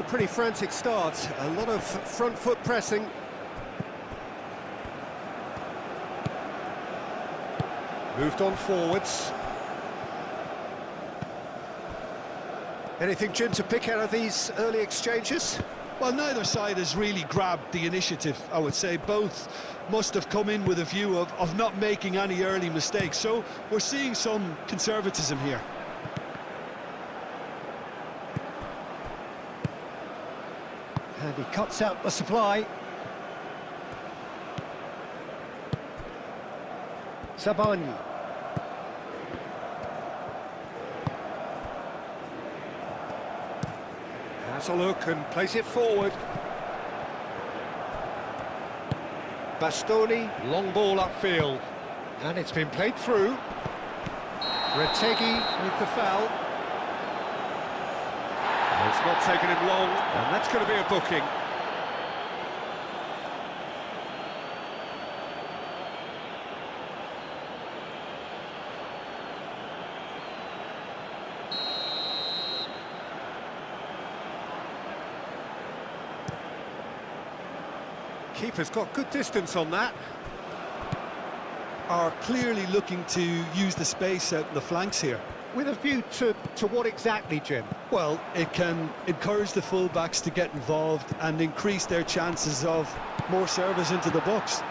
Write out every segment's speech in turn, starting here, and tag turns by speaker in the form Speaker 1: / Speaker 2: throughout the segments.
Speaker 1: pretty frantic start. A lot of front foot pressing. Moved on forwards. Anything, Jim, to pick out of these early exchanges?
Speaker 2: Well, neither side has really grabbed the initiative, I would say. Both must have come in with a view of not making any early mistakes. So we're seeing some conservatism here.
Speaker 1: And he cuts out the supply. Sabani. Has a look and plays it forward. Bastoni, long ball upfield. And it's been played through. Retegui with the foul. It's not taken him long, and that's going to be a booking. Keeper's got good distance on that.
Speaker 2: Are clearly looking to use the space out in the flanks here.
Speaker 1: With a view to what exactly, Jim?
Speaker 2: Well, it can encourage the full-backs to get involved and increase their chances of more service into the box.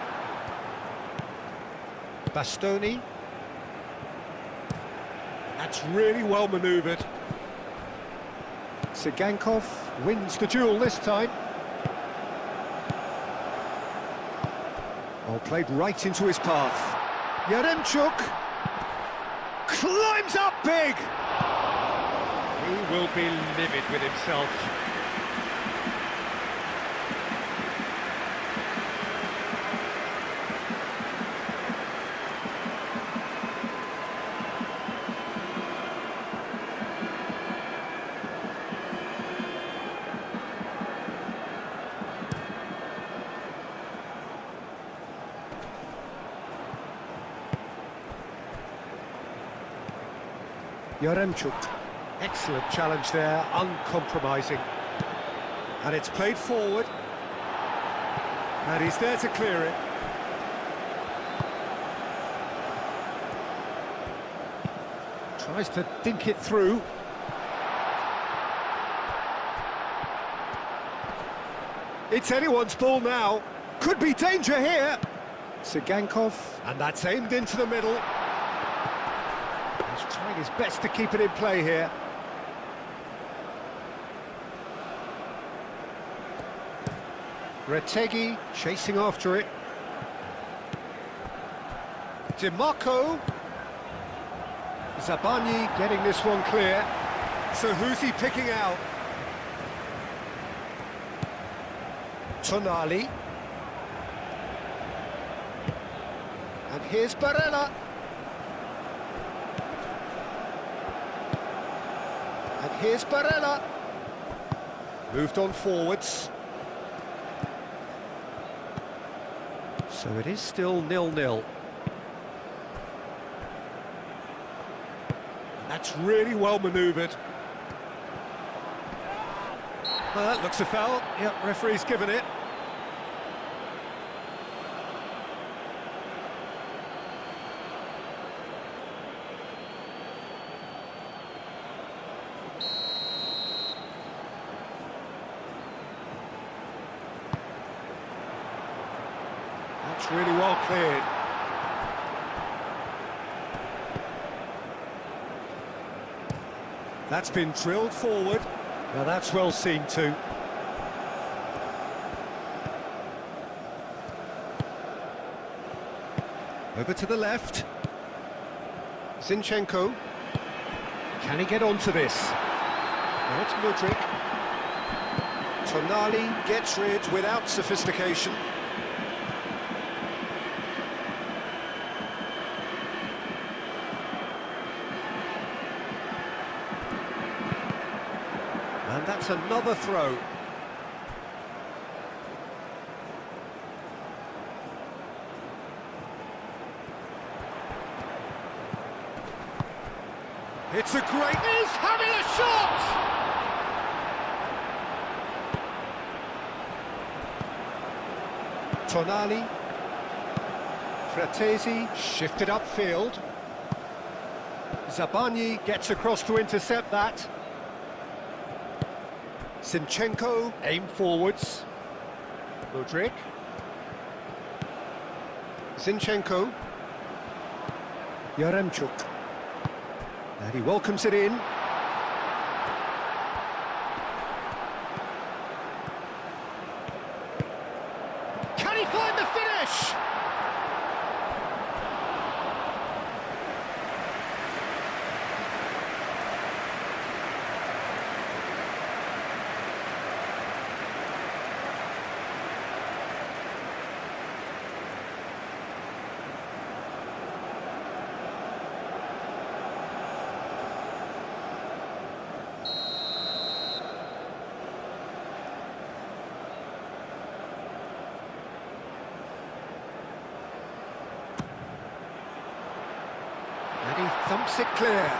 Speaker 1: Bastoni. That's really well manoeuvred. Tsigankov wins the duel this time. Oh, played right into his path. Yaremchuk climbs up big! He will be livid with himself. Yaremchuk, excellent challenge there, uncompromising. And it's played forward. And he's there to clear it. Tries to dink it through. It's anyone's ball now. Could be danger here. Tsigankov, and that's aimed into the middle. He's trying his best to keep it in play here. Retegui chasing after it. DiMarco. Zabani getting this one clear. So who's he picking out? Tonali. And here's Barella. And here's Barella. Moved on forwards. So it is still 0-0. That's really well manoeuvred. Well, that looks a foul. Yep, referee's given it. That's really well cleared. That's been drilled forward. Now that's well seen too. Over to the left. Zinchenko. Can he get onto this? Now it's Mudryk. Tonali gets rid without sophistication. And that's another throw. It's a great... He's having a shot! Tonali. Fratesi shifted upfield. Zabani gets across to intercept that. Zinchenko aim forwards. Modric. Zinchenko. Yaremchuk. And he welcomes it in. Can he find the finish? And he thumps it clear.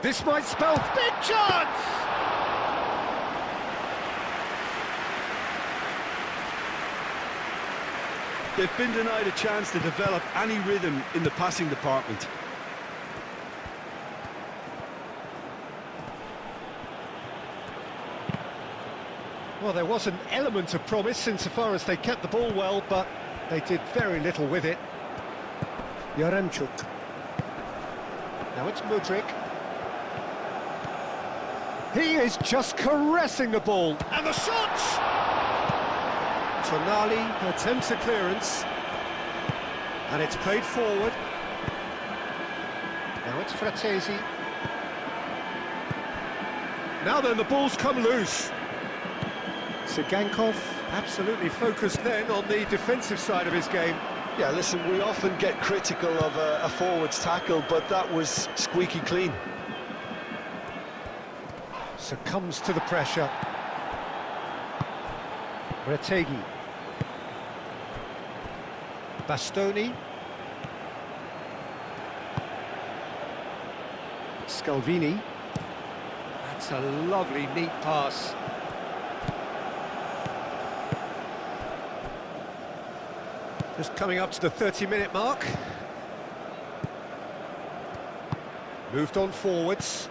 Speaker 1: This might spell big chance!
Speaker 2: They've been denied a chance to develop any rhythm in the passing department.
Speaker 1: Well, there was an element of promise insofar as they kept the ball well, but they did very little with it. Yaremchuk. Now it's Modric. He is just caressing the ball. And the shot! Tonali attempts a clearance. And it's played forward. Now it's Fratesi. Now then, the ball's come loose. Sigankov absolutely focused then on the defensive side of his game.
Speaker 2: Yeah, listen, we often get critical of a forward's tackle, but that was squeaky clean.
Speaker 1: Succumbs to the pressure. Retegi. Bastoni. Scalvini. That's a lovely, neat pass. Just coming up to the 30-minute mark. Moved on forwards.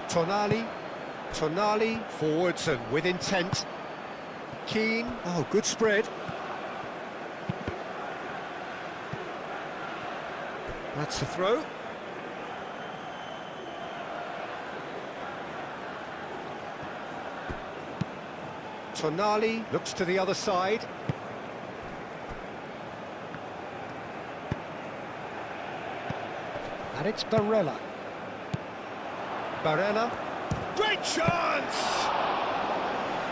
Speaker 1: Tonali, forwards and with intent. Keane, oh, good spread. That's the throw. Tonali looks to the other side. And it's Barella. Great chance!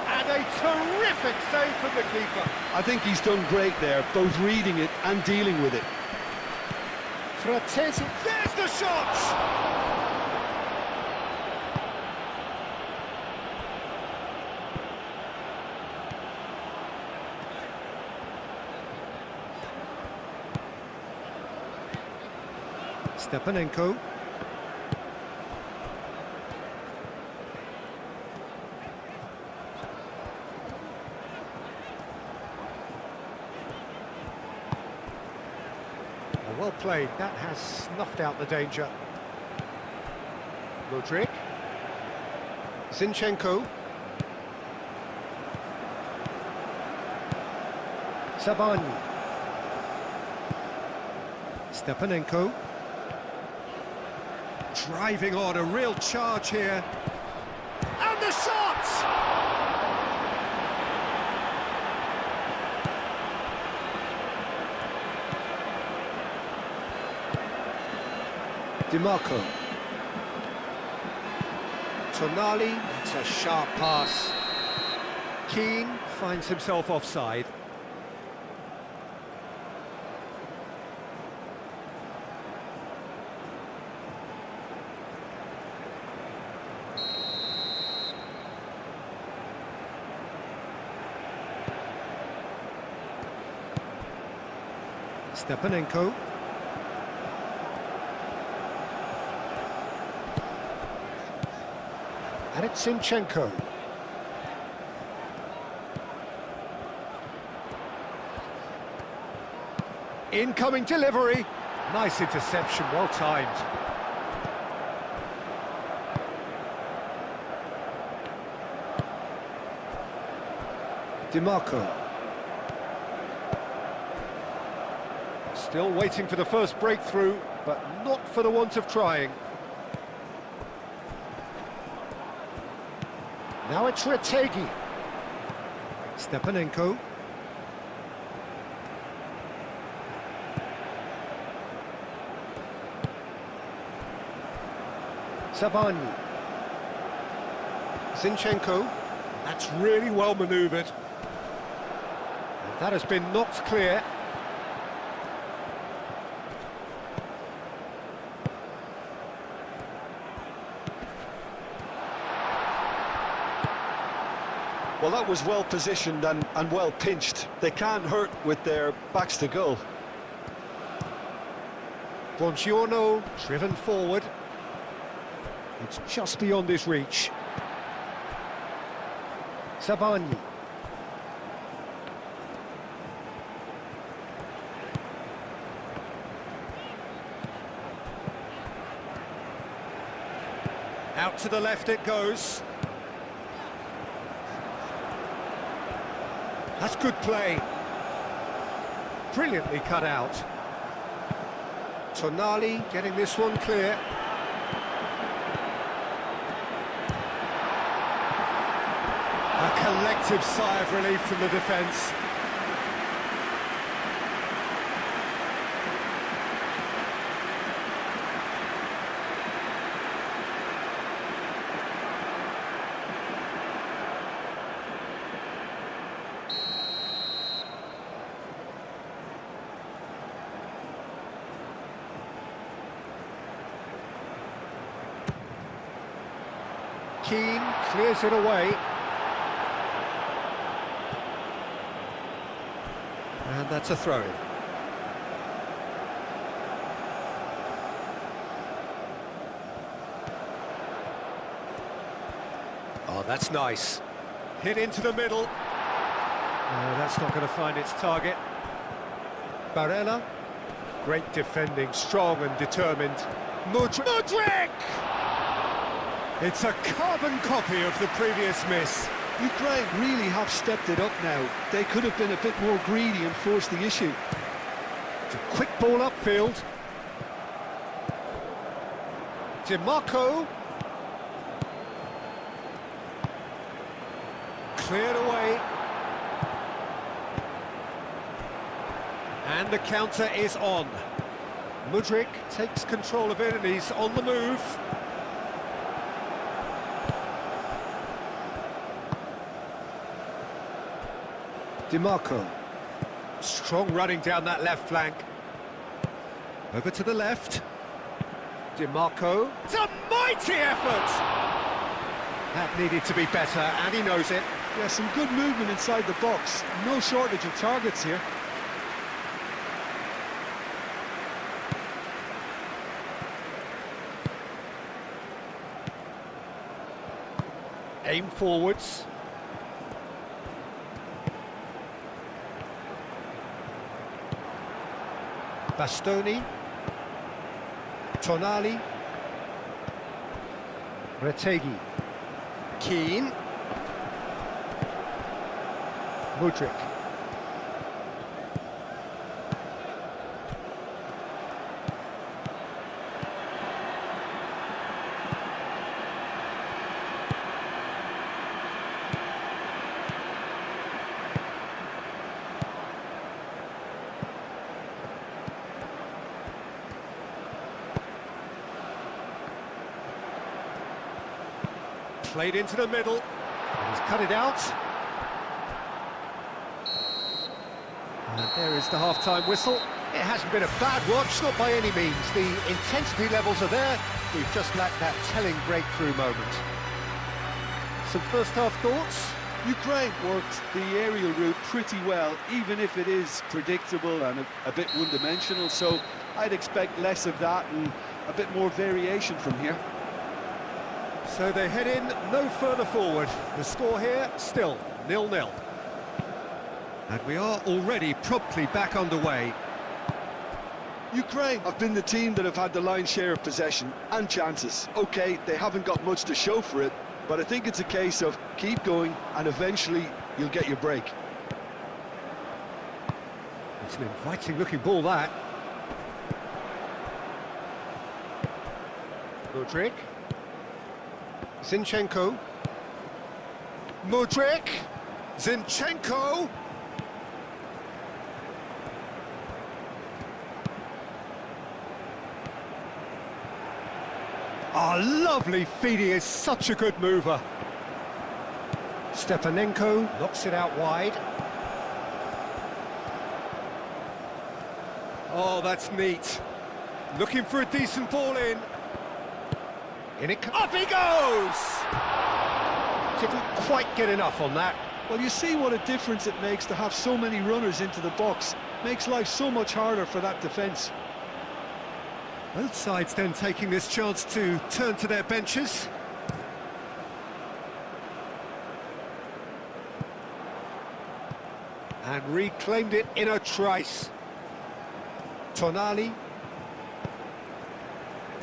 Speaker 1: And a terrific save from the keeper.
Speaker 2: I think he's done great there, both reading it and dealing with it.
Speaker 1: Fratesi, there's the shot! Stepanenko. Well played, that has snuffed out the danger. Modric. Zinchenko. Zabani. Stepanenko. Driving on, a real charge here. And the shot! DiMarco. Tonali, it's a sharp pass. Keane finds himself offside. Stepanenko. And it's Zinchenko. Incoming delivery. Nice interception, well timed. DiMarco. Still waiting for the first breakthrough, but not for the want of trying. Now it's Retegi. Stepanenko. Sabani. Zinchenko. That's really well manoeuvred. And that has been knocked clear.
Speaker 2: Well, that was well positioned and well pinched. They can't hurt with their backs to goal.
Speaker 1: Buongiorno, driven forward. It's just beyond his reach. Sabani. Out to the left it goes. That's good play. Brilliantly cut out. Tonali getting this one clear. A collective sigh of relief from the defence. Keane clears it away. And that's a throw-in. Oh, that's nice. Hit into the middle. No, that's not going to find its target. Barella. Great defending, strong and determined. Mudryk! It's a carbon copy of the previous miss.
Speaker 2: Ukraine really have stepped it up now. They could have been a bit more greedy and forced the issue.
Speaker 1: It's a quick ball upfield. DiMarco. Cleared away. And the counter is on. Mudryk takes control of it and he's on the move. DiMarco. Strong running down that left flank. Over to the left. DiMarco. It's a mighty effort! That needed to be better, and he knows it.
Speaker 2: Yeah, some good movement inside the box. No shortage of targets here.
Speaker 1: Aim forwards. Bastoni. Tonali. Retegi. Keane. Mudryk. Played into the middle, and he's cut it out. And there is the half-time whistle. It hasn't been a bad watch, not by any means. The intensity levels are there. We've just lacked that telling breakthrough moment. Some first-half thoughts?
Speaker 2: Ukraine worked the aerial route pretty well, even if it is predictable and a bit one-dimensional. So I'd expect less of that and a bit more variation from here.
Speaker 1: So they head in no further forward. The score here, still 0-0. And we are already promptly back underway.
Speaker 2: Ukraine have been the team that have had the lion's share of possession and chances. OK, they haven't got much to show for it, but I think it's a case of keep going and eventually you'll get your break.
Speaker 1: It's an inviting-looking ball, that. Mudryk. Zinchenko. Mudryk. Zinchenko. Oh, lovely feed, he is such a good mover. Stepanenko knocks it out wide. Oh, that's neat. Looking for a decent ball in. Up he goes! Didn't quite get enough on that.
Speaker 2: Well, you see what a difference it makes to have so many runners into the box. Makes life so much harder for that defence.
Speaker 1: Both sides then taking this chance to turn to their benches. And reclaimed it in a trice. Tonali.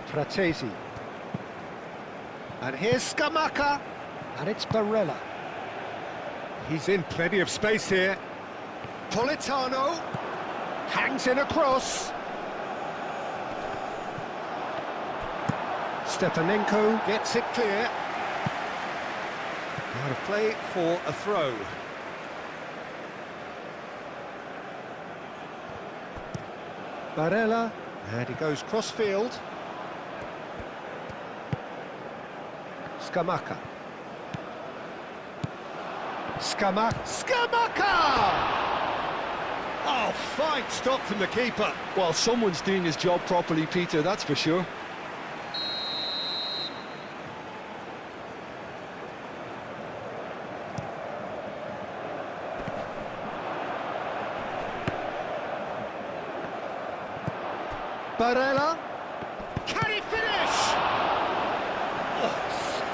Speaker 1: Fratesi. And here's Scamacca. And it's Barella. He's in plenty of space here. Politano. Hangs in across. Stepanenko gets it clear. Out of play for a throw. Barella, and he goes cross-field. Scamacca. Scamacca! Oh, fine stop from the keeper.
Speaker 2: Well, someone's doing his job properly, Peter, that's for sure.
Speaker 1: Barella, can he finish? Oh,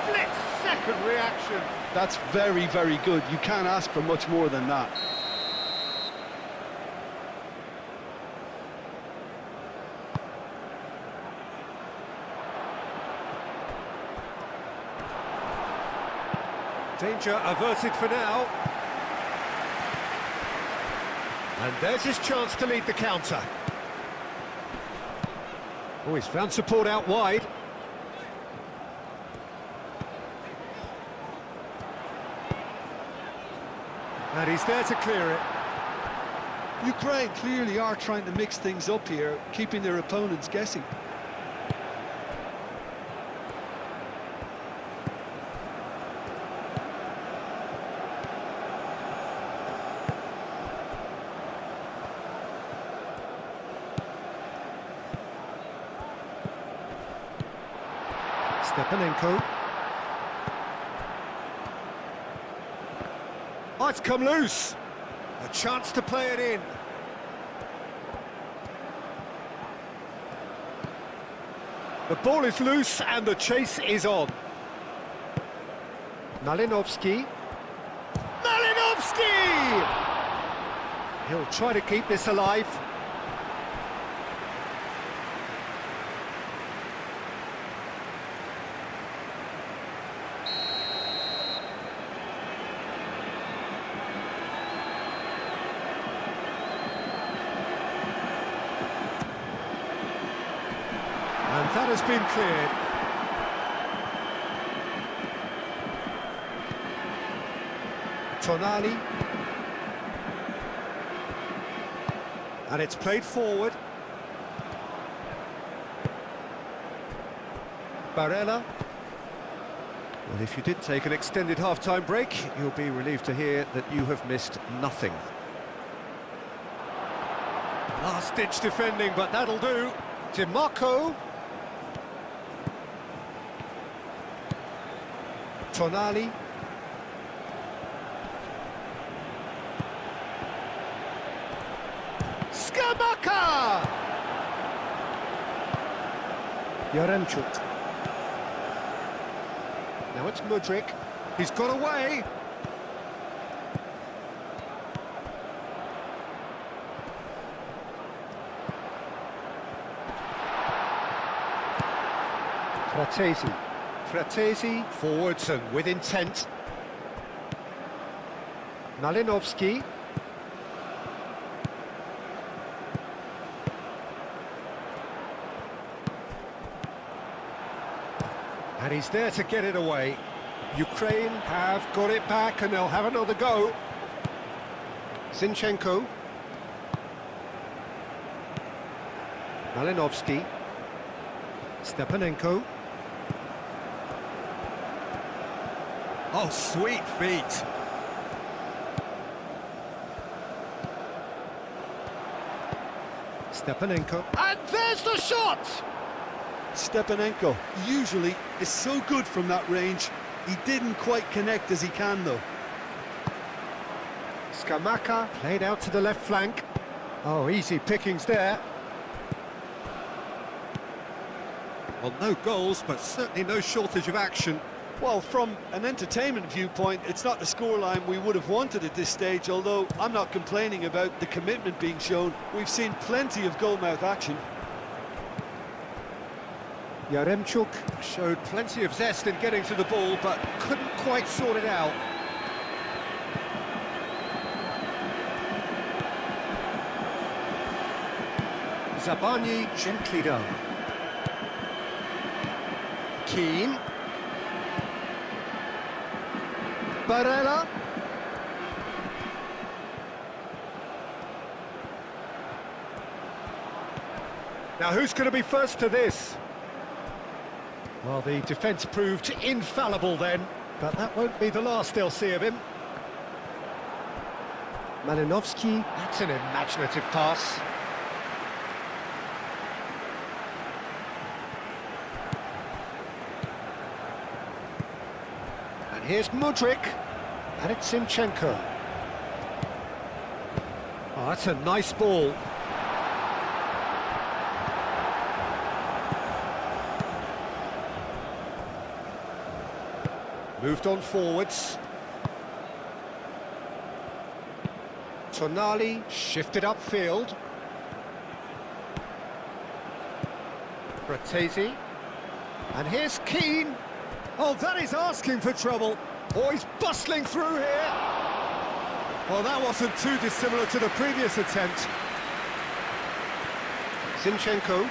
Speaker 1: split-second reaction.
Speaker 2: That's very, very good. You can't ask for much more than that.
Speaker 1: Danger averted for now. And there's his chance to lead the counter. Oh, he's found support out wide. And he's there to clear it.
Speaker 2: Ukraine clearly are trying to mix things up here, keeping their opponents guessing.
Speaker 1: Stepanenko. Oh, it's come loose. A chance to play it in. The ball is loose and the chase is on. Malinovsky. Malinovsky! He'll try to keep this alive. And that has been cleared. Tonali. And it's played forward. Barella. Well, if you did take an extended half-time break, you'll be relieved to hear that you have missed nothing. Last-ditch defending, but that'll do. DiMarco. Tonali. Scamacca! Yaremchuk. Now it's Mudryk. He's got away. Fratesi. Fratesi forwards and with intent. Malinovsky. And he's there to get it away. Ukraine have got it back and they'll have another go. Zinchenko. Malinovsky. Stepanenko. Oh, sweet feet. Stepanenko. And there's the shot!
Speaker 2: Stepanenko usually is so good from that range. He didn't quite connect as he can, though.
Speaker 1: Skamaka played out to the left flank. Oh, easy pickings there. Well, no goals, but certainly no shortage of action.
Speaker 2: Well, from an entertainment viewpoint, it's not the scoreline we would have wanted at this stage, although I'm not complaining about the commitment being shown. We've seen plenty of goalmouth action.
Speaker 1: Yaremchuk showed plenty of zest in getting to the ball, but couldn't quite sort it out. Zabani gently done. Keane. Barella. Now who's going to be first to this? Well, the defence proved infallible then, but that won't be the last they'll see of him. Malinovsky, that's an imaginative pass. And here's Mudryk, and it's Zinchenko. Oh, that's a nice ball. Moved on forwards. Tonali shifted upfield. Fratesi. And here's Keane. Oh, that is asking for trouble. Oh, he's bustling through here. Well, that wasn't too dissimilar to the previous attempt. Zinchenko.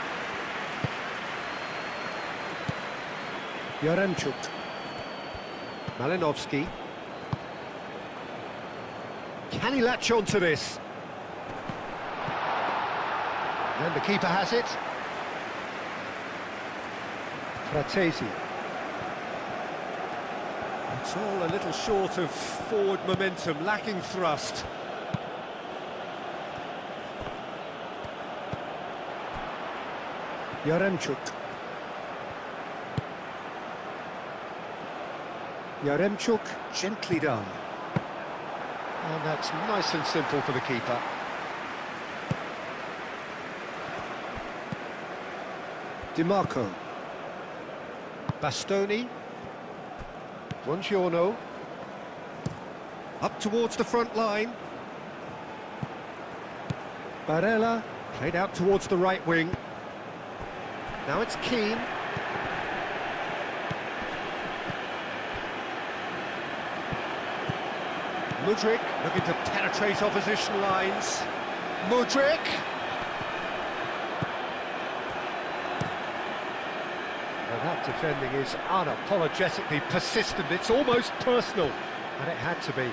Speaker 1: Yaremchuk. Malinovsky. Can he latch on to this? And the keeper has it. Fratesi. It's all a little short of forward momentum, lacking thrust. Yaremchuk. Yaremchuk, gently done. And that's nice and simple for the keeper. DiMarco. Bastoni. Buongiorno. Up towards the front line. Barella played out towards the right wing. Now it's Keane. Mudryk looking to penetrate opposition lines. Mudryk. Well, that defending is unapologetically persistent. It's almost personal, and it had to be.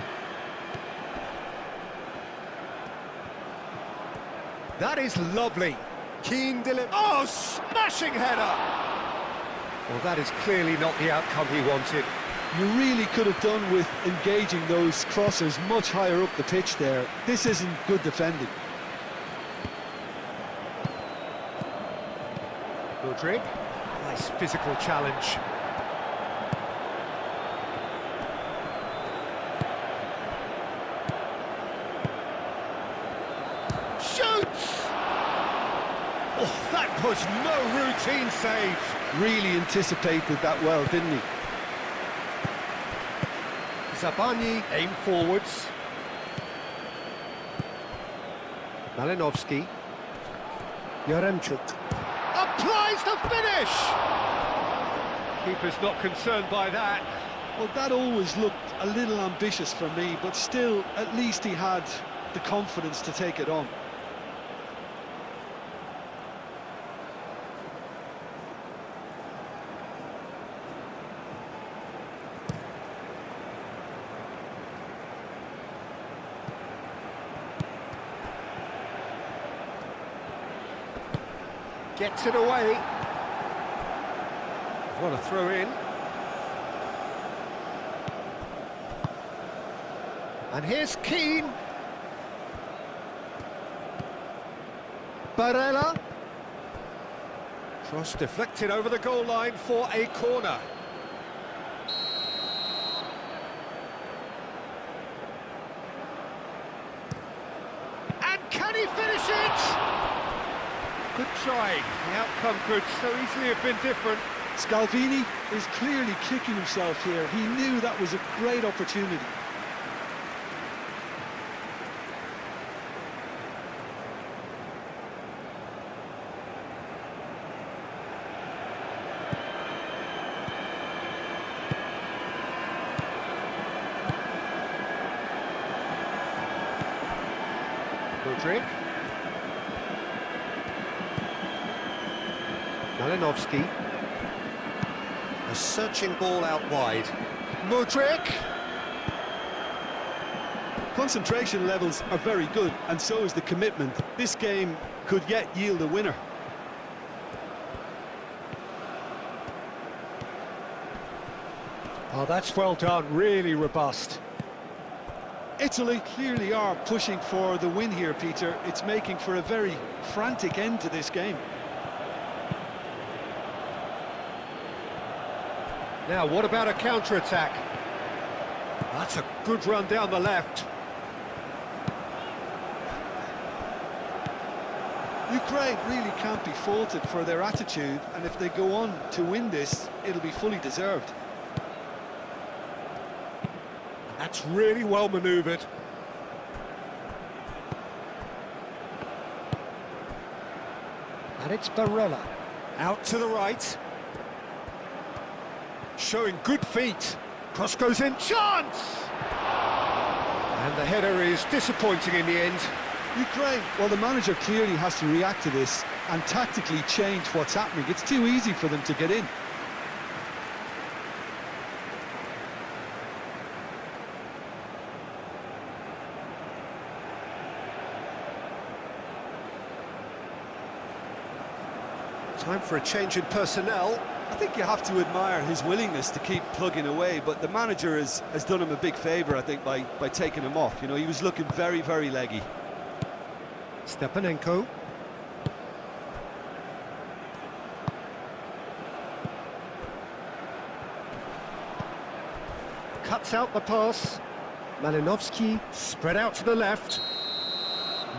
Speaker 1: That is lovely. Keane delivered. Oh, smashing header! Well, that is clearly not the outcome he wanted.
Speaker 2: You really could have done with engaging those crossers much higher up the pitch there. This isn't good defending.
Speaker 1: Mudryk, nice physical challenge. Shoots! Oh, that was no routine save.
Speaker 2: Really anticipated that well, didn't he?
Speaker 1: Zabani aim forwards. Malinovsky. Yaremchuk. Applies the finish! Keeper's not concerned by that.
Speaker 2: Well, that always looked a little ambitious for me, but still, at least he had the confidence to take it on.
Speaker 1: Gets it away. What a throw in. And here's Keane. Barella. Cross deflected over the goal line for a corner. And can he finish it? Good try. The outcome could so easily have been different.
Speaker 2: Scalvini is clearly kicking himself here. He knew that was a great opportunity.
Speaker 1: Mudryk. Malinovsky. A searching ball out wide. Mudryk.
Speaker 2: Concentration levels are very good, and so is the commitment. This game could yet yield a winner.
Speaker 1: Oh, that's well done, really robust.
Speaker 2: Italy clearly are pushing for the win here, Peter. It's making for a very frantic end to this game.
Speaker 1: Now, what about a counter-attack? That's a good run down the left.
Speaker 2: Ukraine really can't be faulted for their attitude, and if they go on to win this, it'll be fully deserved.
Speaker 1: That's really well manoeuvred. And it's Barella. Out to the right. Showing good feet. Cross goes in. Chance! And the header is disappointing in the end.
Speaker 2: Ukraine, well, the manager clearly has to react to this and tactically change what's happening. It's too easy for them to get in.
Speaker 1: Time for a change in personnel.
Speaker 2: I think you have to admire his willingness to keep plugging away, but the manager has done him a big favour, I think, by taking him off. You know, he was looking very, very leggy.
Speaker 1: Stepanenko. Cuts out the pass. Malinovsky spread out to the left.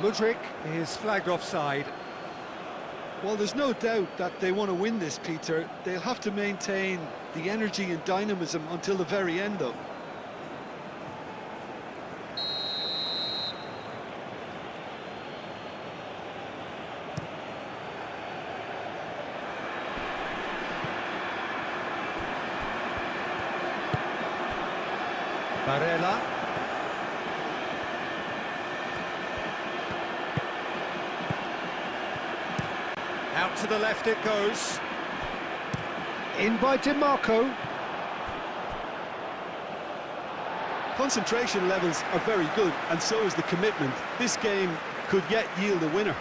Speaker 1: Mudryk is flagged offside.
Speaker 2: Well, there's no doubt that they want to win this, Peter. They'll have to maintain the energy and dynamism until the very end, though.
Speaker 1: Barella. Out to the left it goes. In by DiMarco.
Speaker 2: Concentration levels are very good, and so is the commitment. This game could yet yield a winner.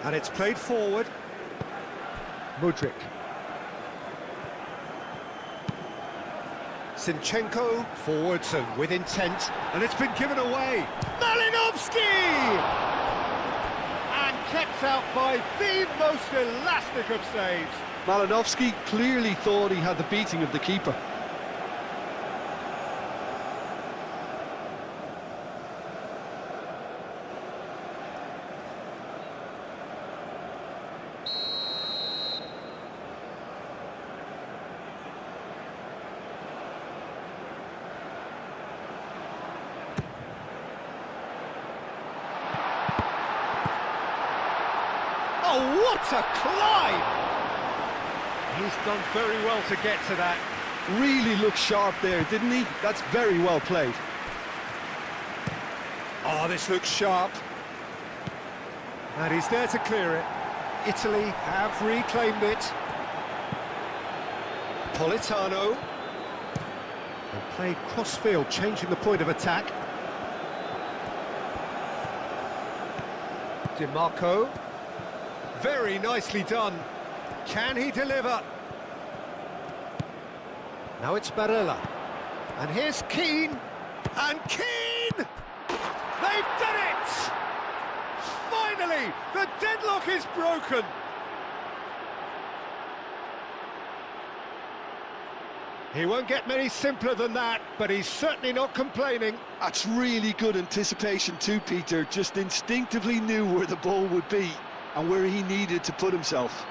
Speaker 1: And it's played forward. Mudryk. Zinchenko forwards and with intent, and it's been given away. Malinovsky! And kept out by the most elastic of saves.
Speaker 2: Malinovsky clearly thought he had the beating of the keeper.
Speaker 1: What a climb! He's done very well to get to that.
Speaker 2: Really looked sharp there, didn't he? That's very well played.
Speaker 1: Oh, this looks sharp. And he's there to clear it. Italy have reclaimed it. Politano. And play cross-field, changing the point of attack. Di Marco. Very nicely done. Can he deliver? Now it's Barella. And here's Keane. And Keane! They've done it! Finally, the deadlock is broken. He won't get many simpler than that, but he's certainly not complaining.
Speaker 2: That's really good anticipation too, Peter. Just instinctively knew where the ball would be and where he needed to put himself.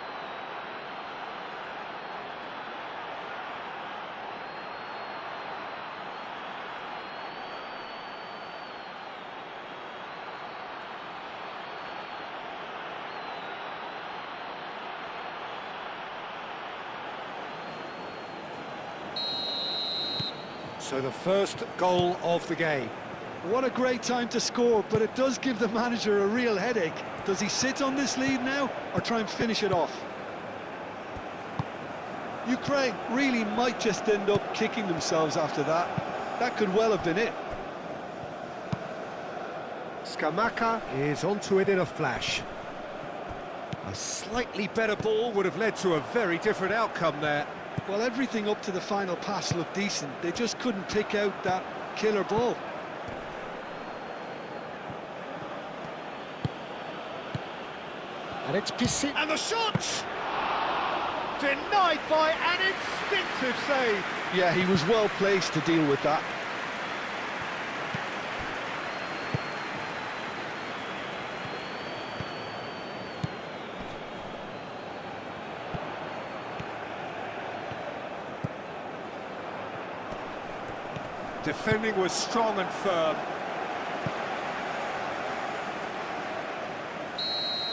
Speaker 1: So the first goal of the game.
Speaker 2: What a great time to score, but it does give the manager a real headache. Does he sit on this lead now, or try and finish it off? Ukraine really might just end up kicking themselves after that. That could well have been it.
Speaker 1: Scamacca is onto it in a flash. A slightly better ball would have led to a very different outcome there.
Speaker 2: Well, everything up to the final pass looked decent. They just couldn't pick out that killer ball.
Speaker 1: And it's Pissi. And the shot! Denied by an instinctive save.
Speaker 2: Yeah, he was well placed to deal with that.
Speaker 1: Defending was strong and firm.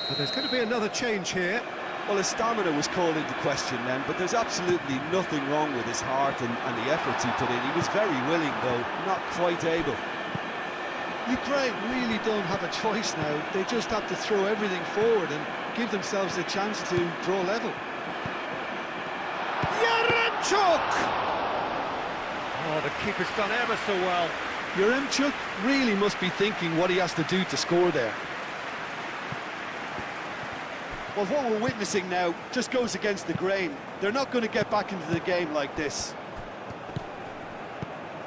Speaker 1: But there's going to be another change here.
Speaker 2: Well, his stamina was called into question then, but there's absolutely nothing wrong with his heart and the efforts he put in. He was very willing, though, not quite able. Ukraine really don't have a choice now. They just have to throw everything forward and give themselves a chance to draw level.
Speaker 1: Yaremchuk! Oh, the keeper's done ever so well.
Speaker 2: Yaremchuk really must be thinking what he has to do to score there. Well, what we're witnessing now just goes against the grain. They're not going to get back into the game like this.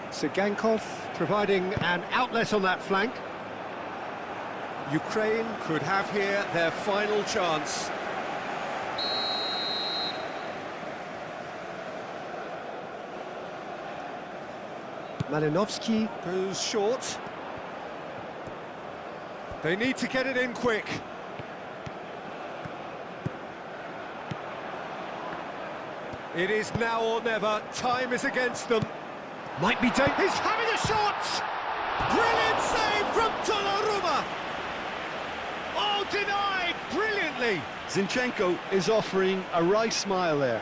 Speaker 1: Sigankov providing an outlet on that flank. Ukraine could have here their final chance. Malinovsky goes short. They need to get it in quick. It is now or never. Time is against them. Might be dangerous. He's having a shot! Brilliant save from Donnarumma! Oh, denied brilliantly!
Speaker 2: Zinchenko is offering a wry smile there.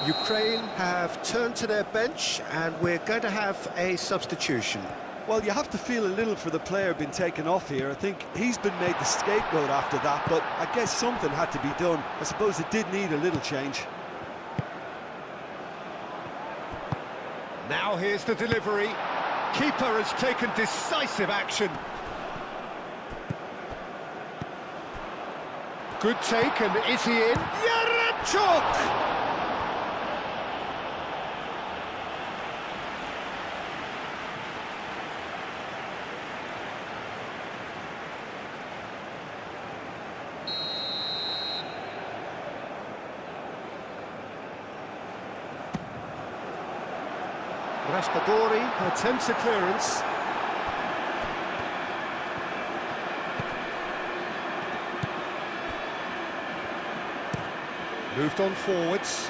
Speaker 1: Ukraine have turned to their bench and we're going to have a substitution.
Speaker 2: Well, you have to feel a little for the player being taken off here. I think he's been made the scapegoat after that, but I guess something had to be done. I suppose it did need a little change.
Speaker 1: Now here's the delivery. Keeper has taken decisive action. Good take, and is he in? Yaremchuk! Raspadori attempts a clearance. Moved on forwards.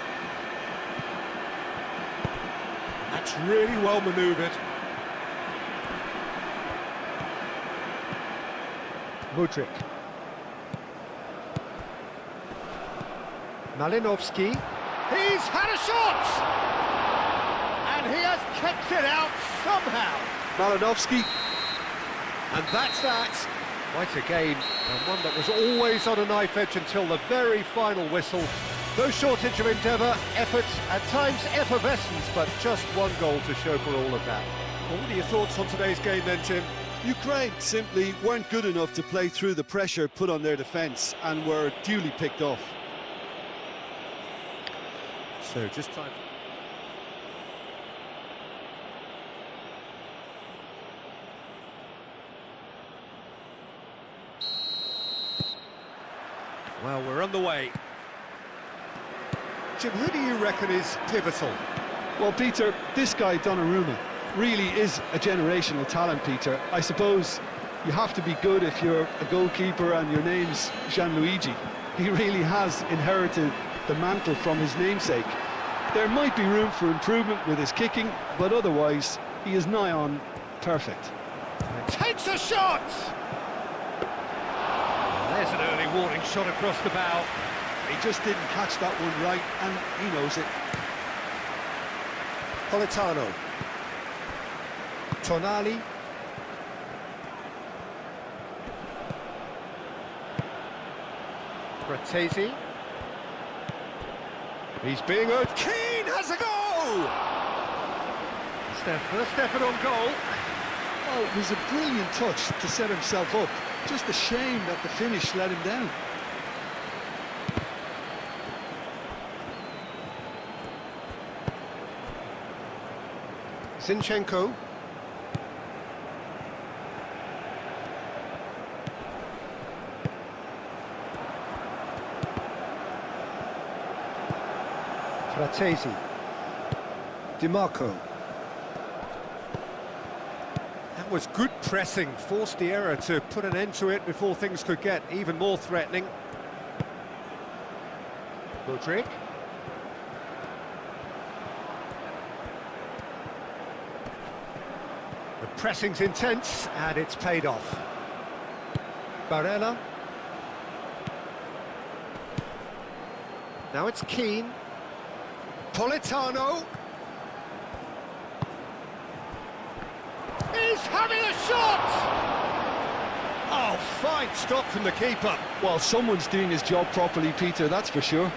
Speaker 1: That's really well manoeuvred. Mudryk. Malinovsky. He's had a shot! And he has kept it out somehow.
Speaker 2: Malinovsky.
Speaker 1: And that's that. Quite a game, and one that was always on a knife edge until the very final whistle. No shortage of endeavour, effort, at times effervescence, but just one goal to show for all of that. Well, what are your thoughts on today's game then, Jim?
Speaker 2: Ukraine simply weren't good enough to play through the pressure put on their defence and were duly picked off.
Speaker 1: So just time. Well, we're on the way. Jim, who do you reckon is pivotal?
Speaker 2: Well, Peter, this guy, Donnarumma, really is a generational talent, Peter. I suppose you have to be good if you're a goalkeeper and your name's Gianluigi. He really has inherited the mantle from his namesake. There might be room for improvement with his kicking, but otherwise, he is nigh on perfect.
Speaker 1: Takes a shot! There's an early warning shot across the bow.
Speaker 2: He just didn't catch that one right, and he knows it.
Speaker 1: Politano. Tonali. Bratesi. He's being urged. Keane has a goal! It's their first effort on goal.
Speaker 2: Oh, it was a brilliant touch to set himself up. Just a shame that the finish let him down.
Speaker 1: Zinchenko. Fratesi. DiMarco. That was good pressing, forced the error to put an end to it before things could get even more threatening. Mudryk. The pressing's intense, and it's paid off. Barella. Now it's Keane. Politano. He's having a shot! Oh, fine stop from the keeper.
Speaker 2: Well, someone's doing his job properly, Peter, that's for sure.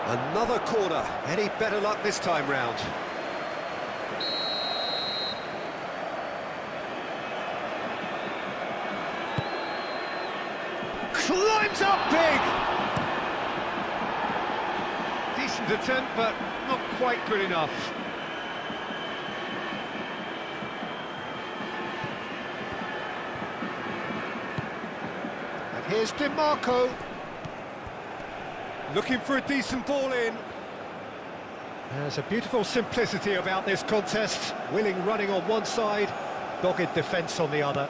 Speaker 1: Another corner. Any better luck this time round? Climbs up big! Decent attempt, but not quite good enough. And here's DiMarco. Looking for a decent ball in. There's a beautiful simplicity about this contest. Willing running on one side, dogged defence on the other.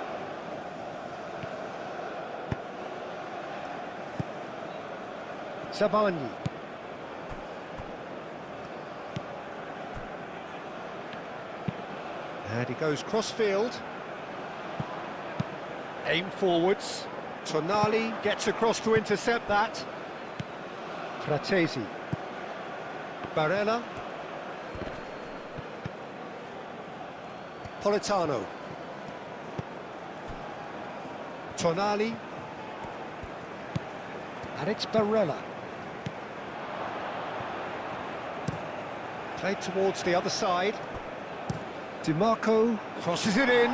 Speaker 1: Savani. And he goes cross-field. Aim forwards. Tonali gets across to intercept that. Fratesi. Barella. Politano. Tonali. And it's Barella. Played towards the other side. DiMarco crosses it in.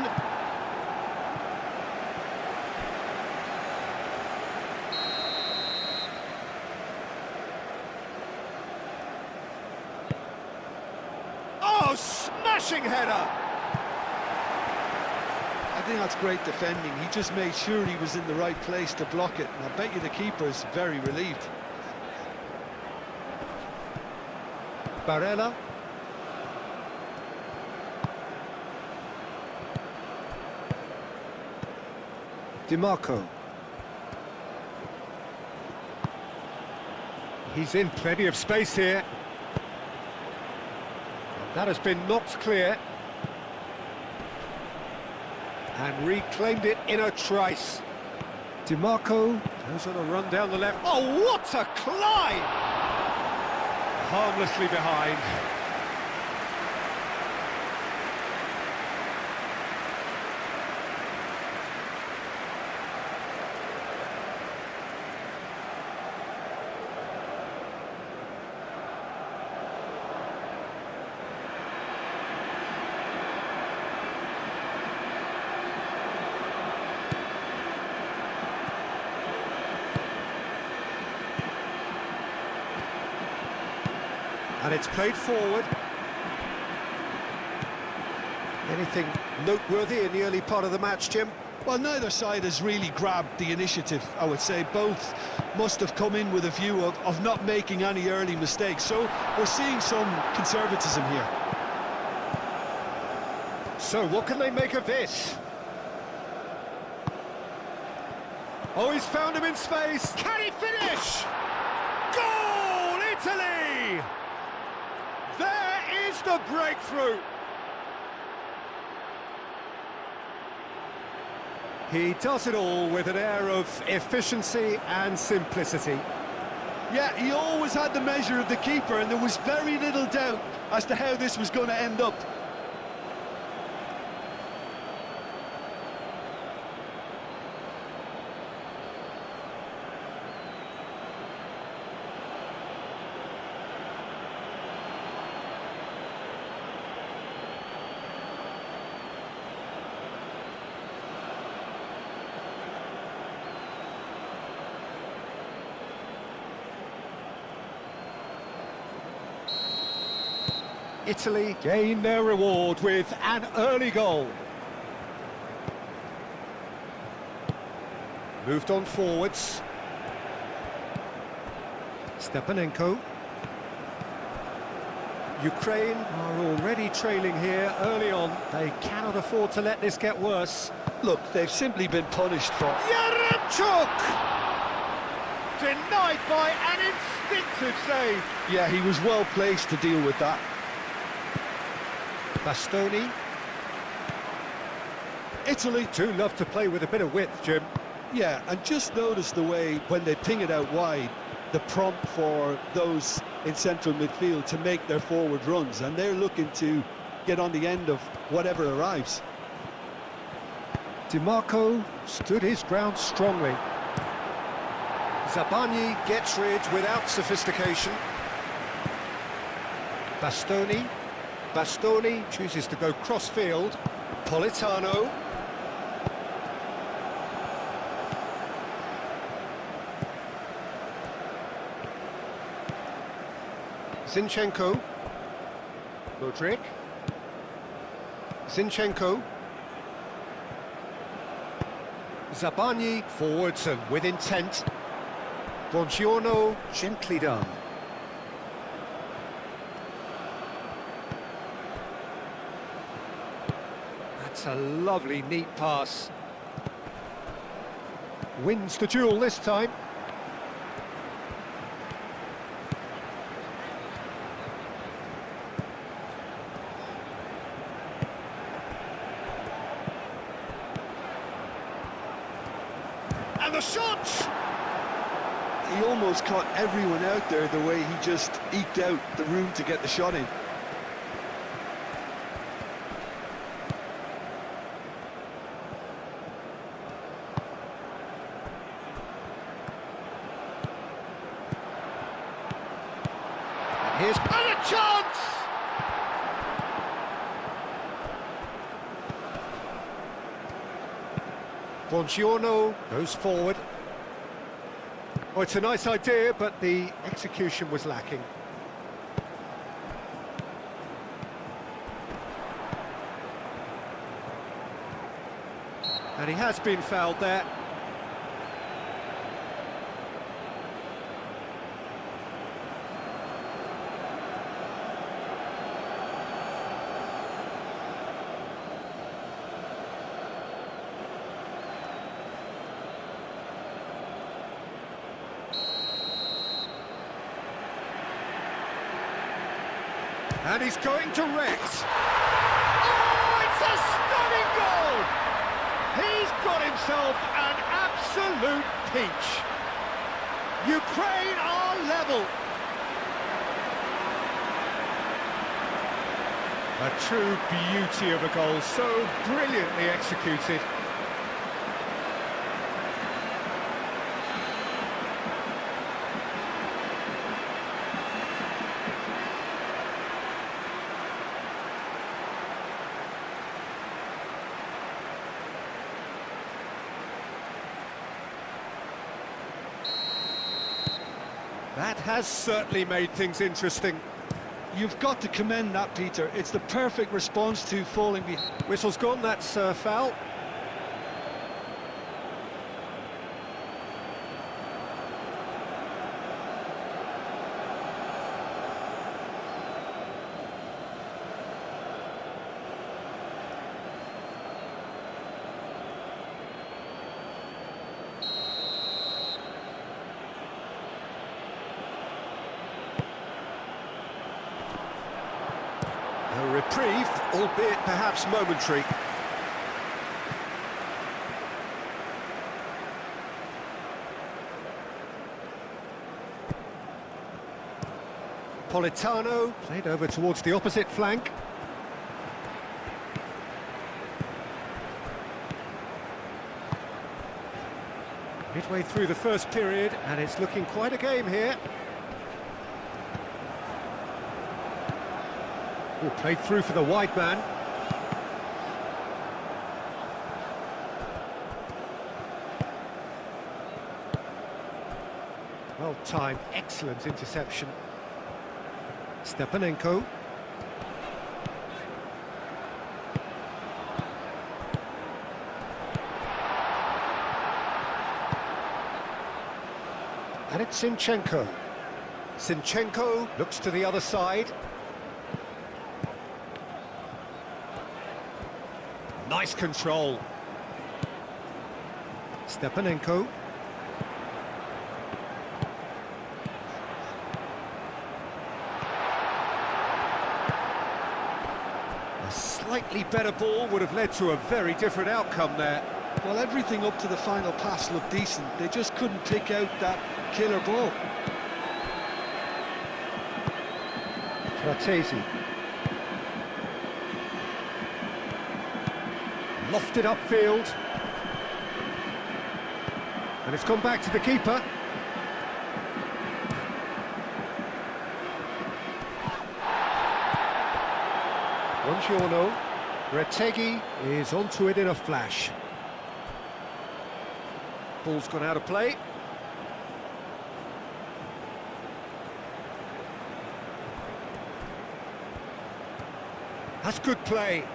Speaker 1: Oh, smashing header! And
Speaker 2: think that's great defending. He just made sure he was in the right place to block it, and I bet you the keeper's very relieved.
Speaker 1: Barella. DiMarco. He's in plenty of space here. That has been knocked clear. And reclaimed it in a trice. DiMarco goes on a run down the left. Oh, what a climb! Harmlessly behind. And it's played forward. Anything noteworthy in the early part of the match, Jim?
Speaker 2: Well, neither side has really grabbed the initiative, I would say. Both must have come in with a view of not making any early mistakes. So we're seeing some conservatism here.
Speaker 1: So what can they make of this? Oh, he's found him in space. Can he finish? Goal, Italy! There is the breakthrough. He does it all with an air of efficiency and simplicity.
Speaker 2: Yeah, he always had the measure of the keeper, and there was very little doubt as to how this was going to end up.
Speaker 1: Italy gain their reward with an early goal. Moved on forwards. Stepanenko. Ukraine are already trailing here early on. They cannot afford to let this get worse.
Speaker 2: Look, they've simply been punished for...
Speaker 1: Yaremchuk! Denied by an instinctive save.
Speaker 2: Yeah, he was well placed to deal with that.
Speaker 1: Bastoni.
Speaker 2: Italy
Speaker 1: do love to play with a bit of width, Jim.
Speaker 2: Yeah, and just notice the way, when they ping it out wide, the prompt for those in central midfield to make their forward runs, and they're looking to get on the end of whatever arrives.
Speaker 1: DiMarco stood his ground strongly. Zabani gets rid without sophistication. Bastoni. Bastoni chooses to go cross-field. Politano. Zinchenko. Modric. Zinchenko. Zabani forwards and with intent. Buongiorno, gently done. That's a lovely, neat pass. Wins the duel this time. And the shot!
Speaker 2: He almost caught everyone out there the way he just eked out the room to get the shot in.
Speaker 1: And here's a chance! Buongiorno goes forward. Oh, it's a nice idea, but the execution was lacking. And he has been fouled there. And he's going direct. Oh, it's a stunning goal! He's got himself an absolute peach. Ukraine are level. A true beauty of a goal, so brilliantly executed. That has certainly made things interesting.
Speaker 2: You've got to commend that, Peter. It's the perfect response to falling behind.
Speaker 1: Whistle's gone, that's a foul. A reprieve, albeit perhaps momentary. Politano played over towards the opposite flank. Midway through the first period, and it's looking quite a game here. Oh, played through for the wide man. Well timed, excellent interception. Stepanenko. And it's Zinchenko. Zinchenko looks to the other side. Nice control. Stepanenko. A slightly better ball would have led to a very different outcome there.
Speaker 2: Well, everything up to the final pass looked decent. They just couldn't pick out that killer ball.
Speaker 1: Fratesi. Lofted upfield. And it's gone back to the keeper. Buongiorno. Retegi is onto it in a flash. Ball's gone out of play. That's good play.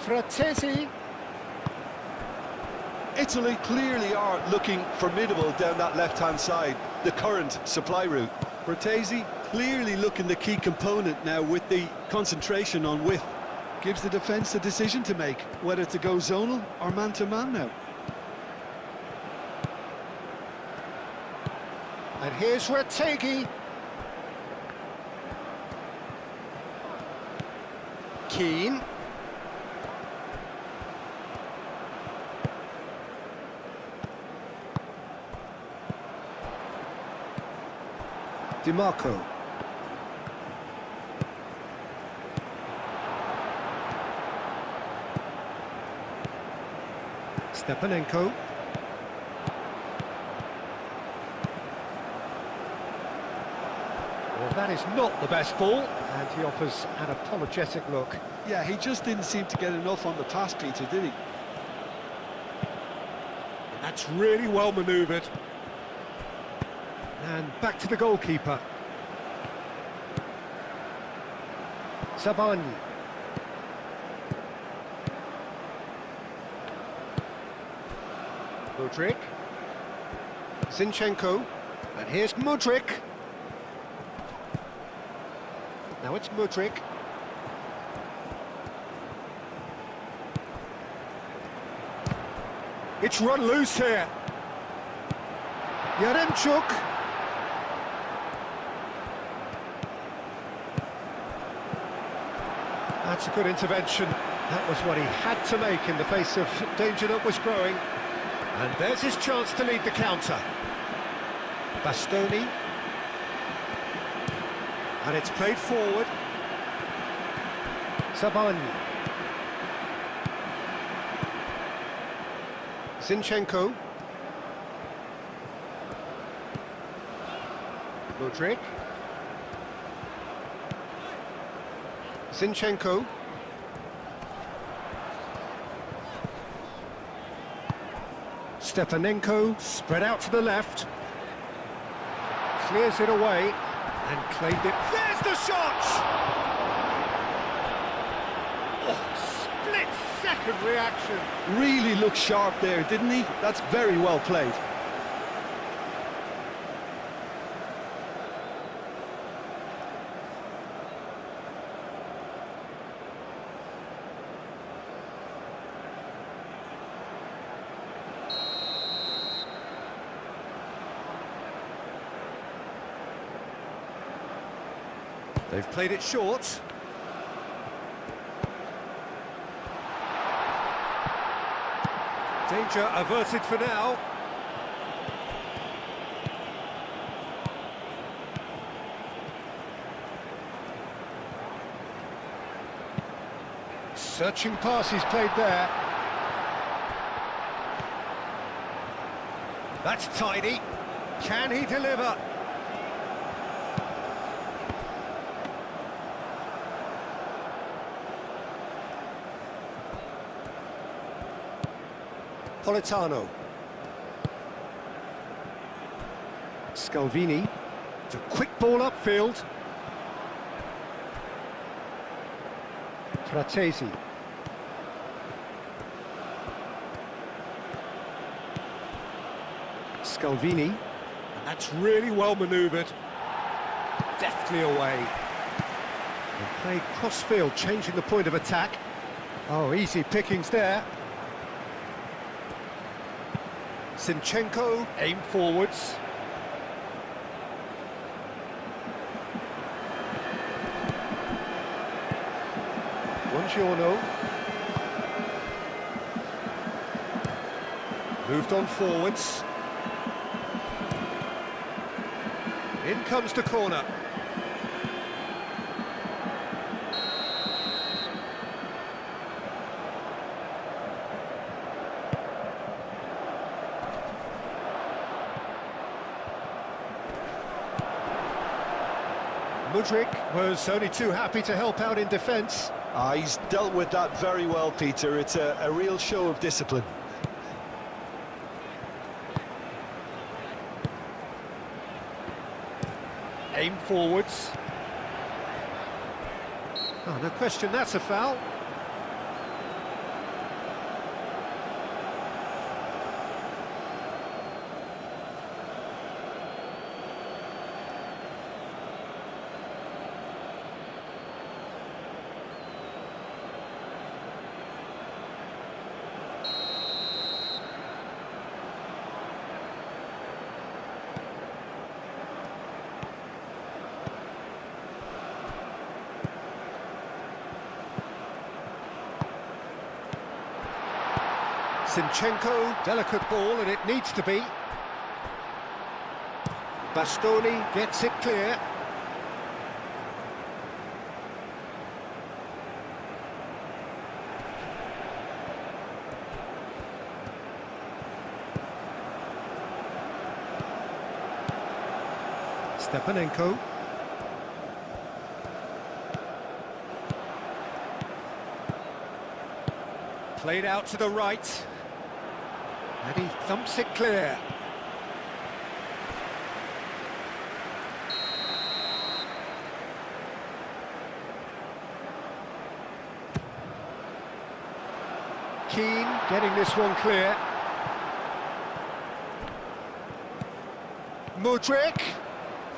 Speaker 1: Fratesi.
Speaker 2: Italy clearly are looking formidable down that left-hand side, the current supply route. Fratesi clearly looking the key component now with the concentration on width. Gives the defence a decision to make, whether to go zonal or man-to-man now.
Speaker 1: And here's Retegi. Keane. DiMarco. Stepanenko. Well, that is not the best ball, and he offers an apologetic look.
Speaker 2: Yeah, he just didn't seem to get enough on the pass, Peter, did he?
Speaker 1: That's really well manoeuvred. And back to the goalkeeper. Sabani. Mudryk. Zinchenko. And here's Mudryk. Now it's Mudryk. It's run loose here. Yaremchuk. That's a good intervention. That was what he had to make in the face of danger that was growing. And there's his chance to lead the counter. Bastoni. And it's played forward. Saban. Zinchenko. Mudryk. Zinchenko. Stepanenko, spread out to the left. Clears it away and claimed it. There's the shot! Oh, split-second reaction.
Speaker 2: Really looked sharp there, didn't he? That's very well played.
Speaker 1: They've played it short. Danger averted for now. Searching pass he's played there. That's tidy. Can he deliver? Politano. Scalvini. It's a quick ball upfield. Fratesi. Scalvini. And that's really well manoeuvred. Deftly away. And played cross-field, changing the point of attack. Oh, easy pickings there. Zinchenko, aim forwards. Buongiorno. Moved on forwards. In comes the corner. Mudryk was only too happy to help out in defence.
Speaker 2: He's dealt with that very well, Peter. It's a real show of discipline.
Speaker 1: Aim forwards. Oh, no question, that's a foul. Zinchenko, delicate ball, and it needs to be. Bastoni gets it clear. Stepanenko. Played out to the right. And he thumps it clear. Keane getting this one clear. Mudryk,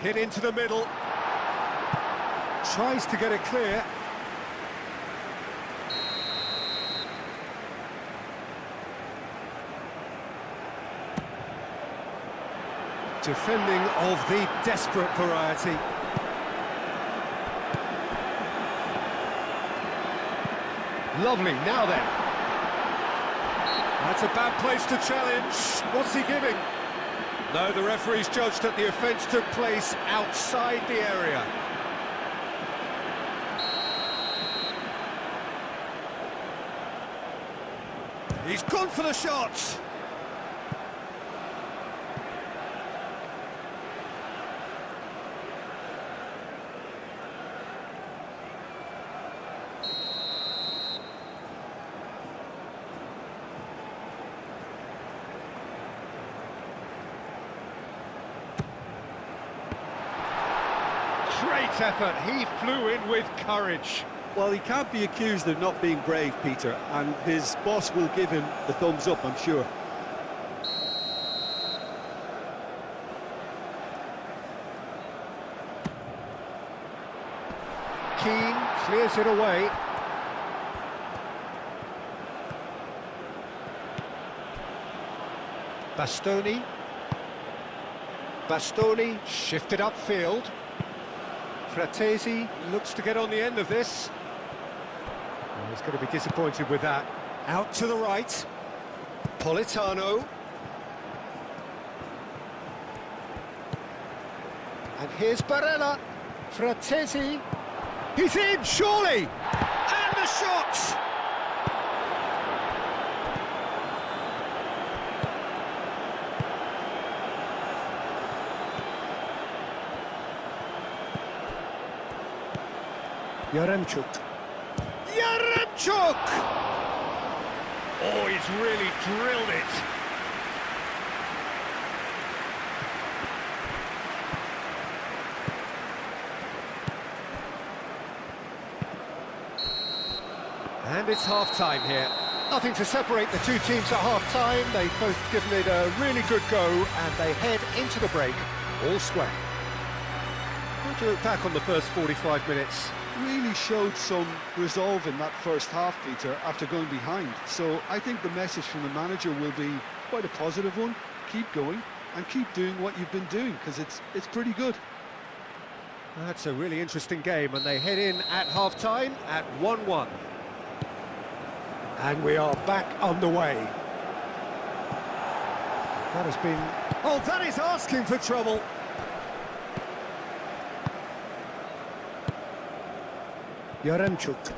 Speaker 1: hit into the middle, tries to get it clear. Defending of the desperate variety. Lovely, now then. That's a bad place to challenge. What's he giving? No, the referee's judged that the offence took place outside the area. He's gone for the shots. Great effort, he flew in with courage.
Speaker 2: Well, he can't be accused of not being brave, Peter, and his boss will give him the thumbs up, I'm sure.
Speaker 1: Keane clears it away. Bastoni shifted upfield. Fratesi looks to get on the end of this. Oh, he's going to be disappointed with that. Out to the right. Politano. And here's Barella. Fratesi. He's in, surely! And the shot! Yaremchuk. Oh, he's really drilled it. And it's half-time here. Nothing to separate the two teams at half-time. They've both given it a really good go, and they head into the break all square. How do you look back on the first 45 minutes?
Speaker 2: Really showed some resolve in that first half, Peter, after going behind. So I think the message from the manager will be quite a positive one. Keep going and keep doing what you've been doing, because it's pretty good.
Speaker 1: That's a really interesting game, and they head in at half-time at 1-1. And we are back underway. That has been... Oh, that is asking for trouble. Yaremchuk.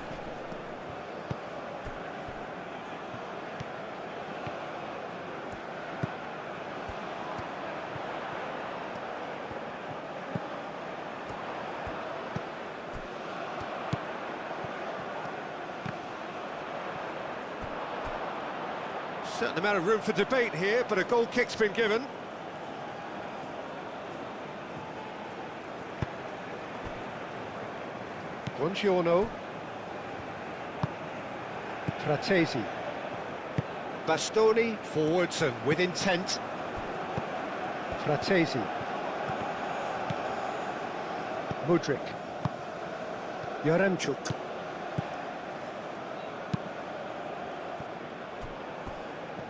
Speaker 1: Certain amount of room for debate here, but a goal kick's been given. Buongiorno. Fratesi. Bastoni forwards and with intent. Fratesi. Mudryk. Yaremchuk.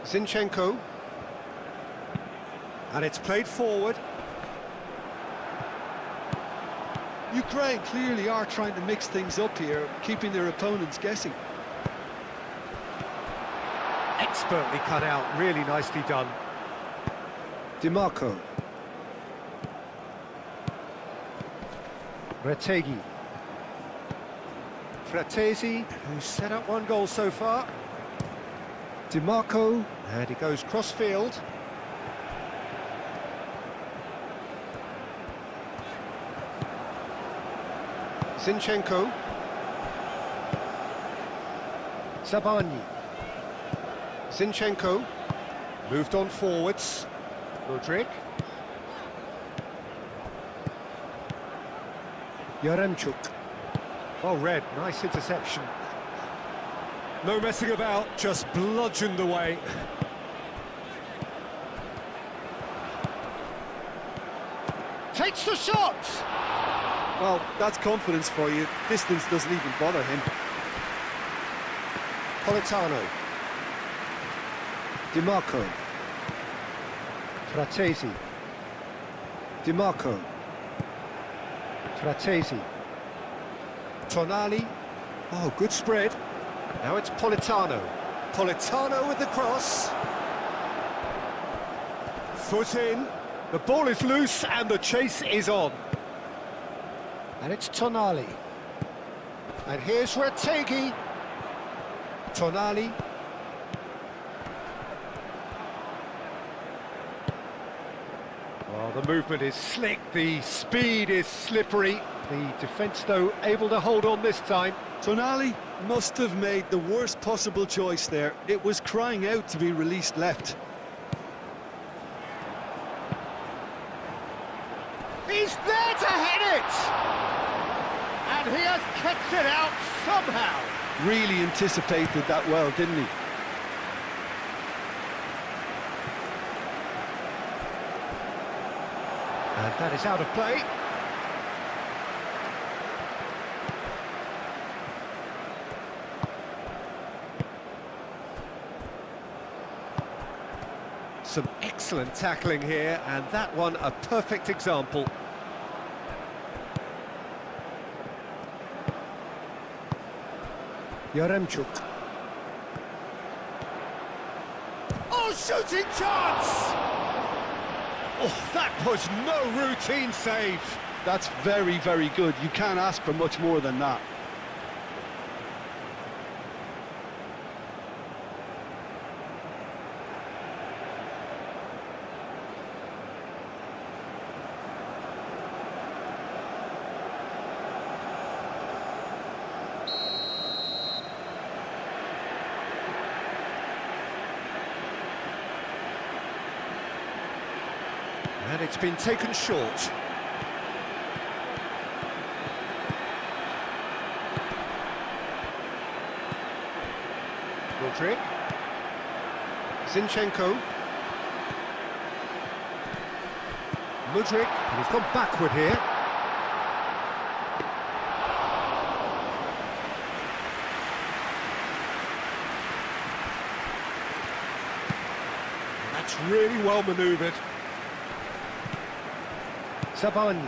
Speaker 1: Zinchenko. And it's played forward.
Speaker 2: Ukraine clearly are trying to mix things up here, keeping their opponents guessing.
Speaker 1: Expertly cut out, really nicely done. DiMarco. Retegi. Fratesi, who's set up one goal so far. DiMarco, and he goes cross-field. Zinchenko. Zabani. Zinchenko. Moved on forwards. Mudryk. Yaremchuk. Well read, nice interception. No messing about, just bludgeoned away. takes the shot!
Speaker 2: Well, that's confidence for you. Distance doesn't even bother him.
Speaker 1: Politano. Di Marco. Fratesi. Di Marco. Fratesi. Tonali. Oh, good spread. Now it's Politano. Politano with the cross. Foot in. The ball is loose and the chase is on. And it's Tonali. And here's Retegui. Tonali. Well, the movement is slick, the speed is slippery. The defence, though, able to hold on this time.
Speaker 2: Tonali must have made the worst possible choice there. It was crying out to be released left.
Speaker 1: He's there to head it! And he has kept it out somehow.
Speaker 2: Really anticipated that well, didn't he?
Speaker 1: And that is out of play. Some excellent tackling here, and that one a perfect example. Yaremchuk. Oh, shooting chance! Oh, that was no routine save.
Speaker 2: That's very, very good. You can't ask for much more than that.
Speaker 1: And it's been taken short. Rodrick. Zinchenko. Mudryk, and he's gone backward here. And that's really well manoeuvred. Sabani.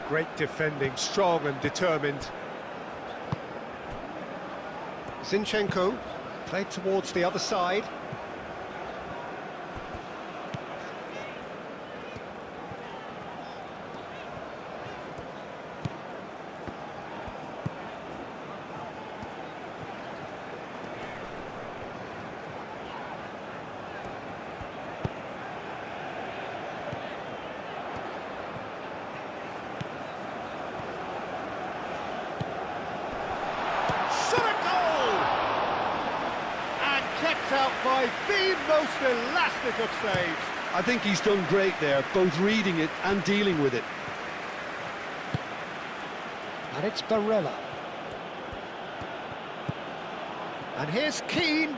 Speaker 1: Great defending, strong and determined. Zinchenko. Played towards the other side. Out by the most elastic of saves.
Speaker 2: I think he's done great there, both reading it and dealing with it.
Speaker 1: And it's Barella. And here's Keane.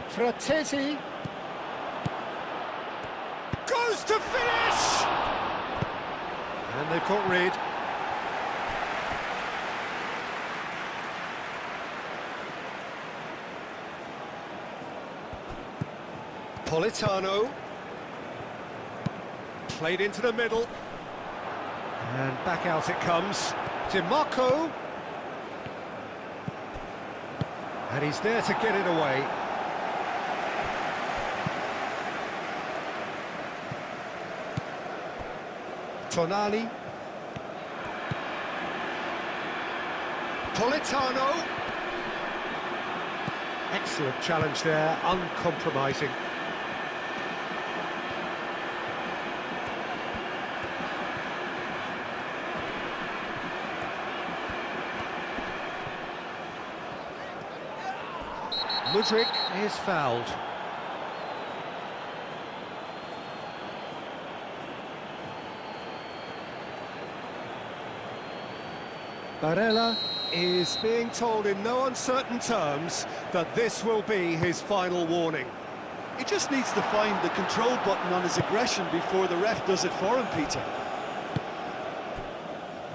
Speaker 1: Fratesi. Goes to finish! And they've got rid. Politano. Played into the middle. And back out it comes. Di Marco. And he's there to get it away. Tonali. Politano. Excellent challenge there, uncompromising. Mudryk is fouled. Barella is being told in no uncertain terms that this will be his final warning.
Speaker 2: He just needs to find the control button on his aggression before the ref does it for him, Peter.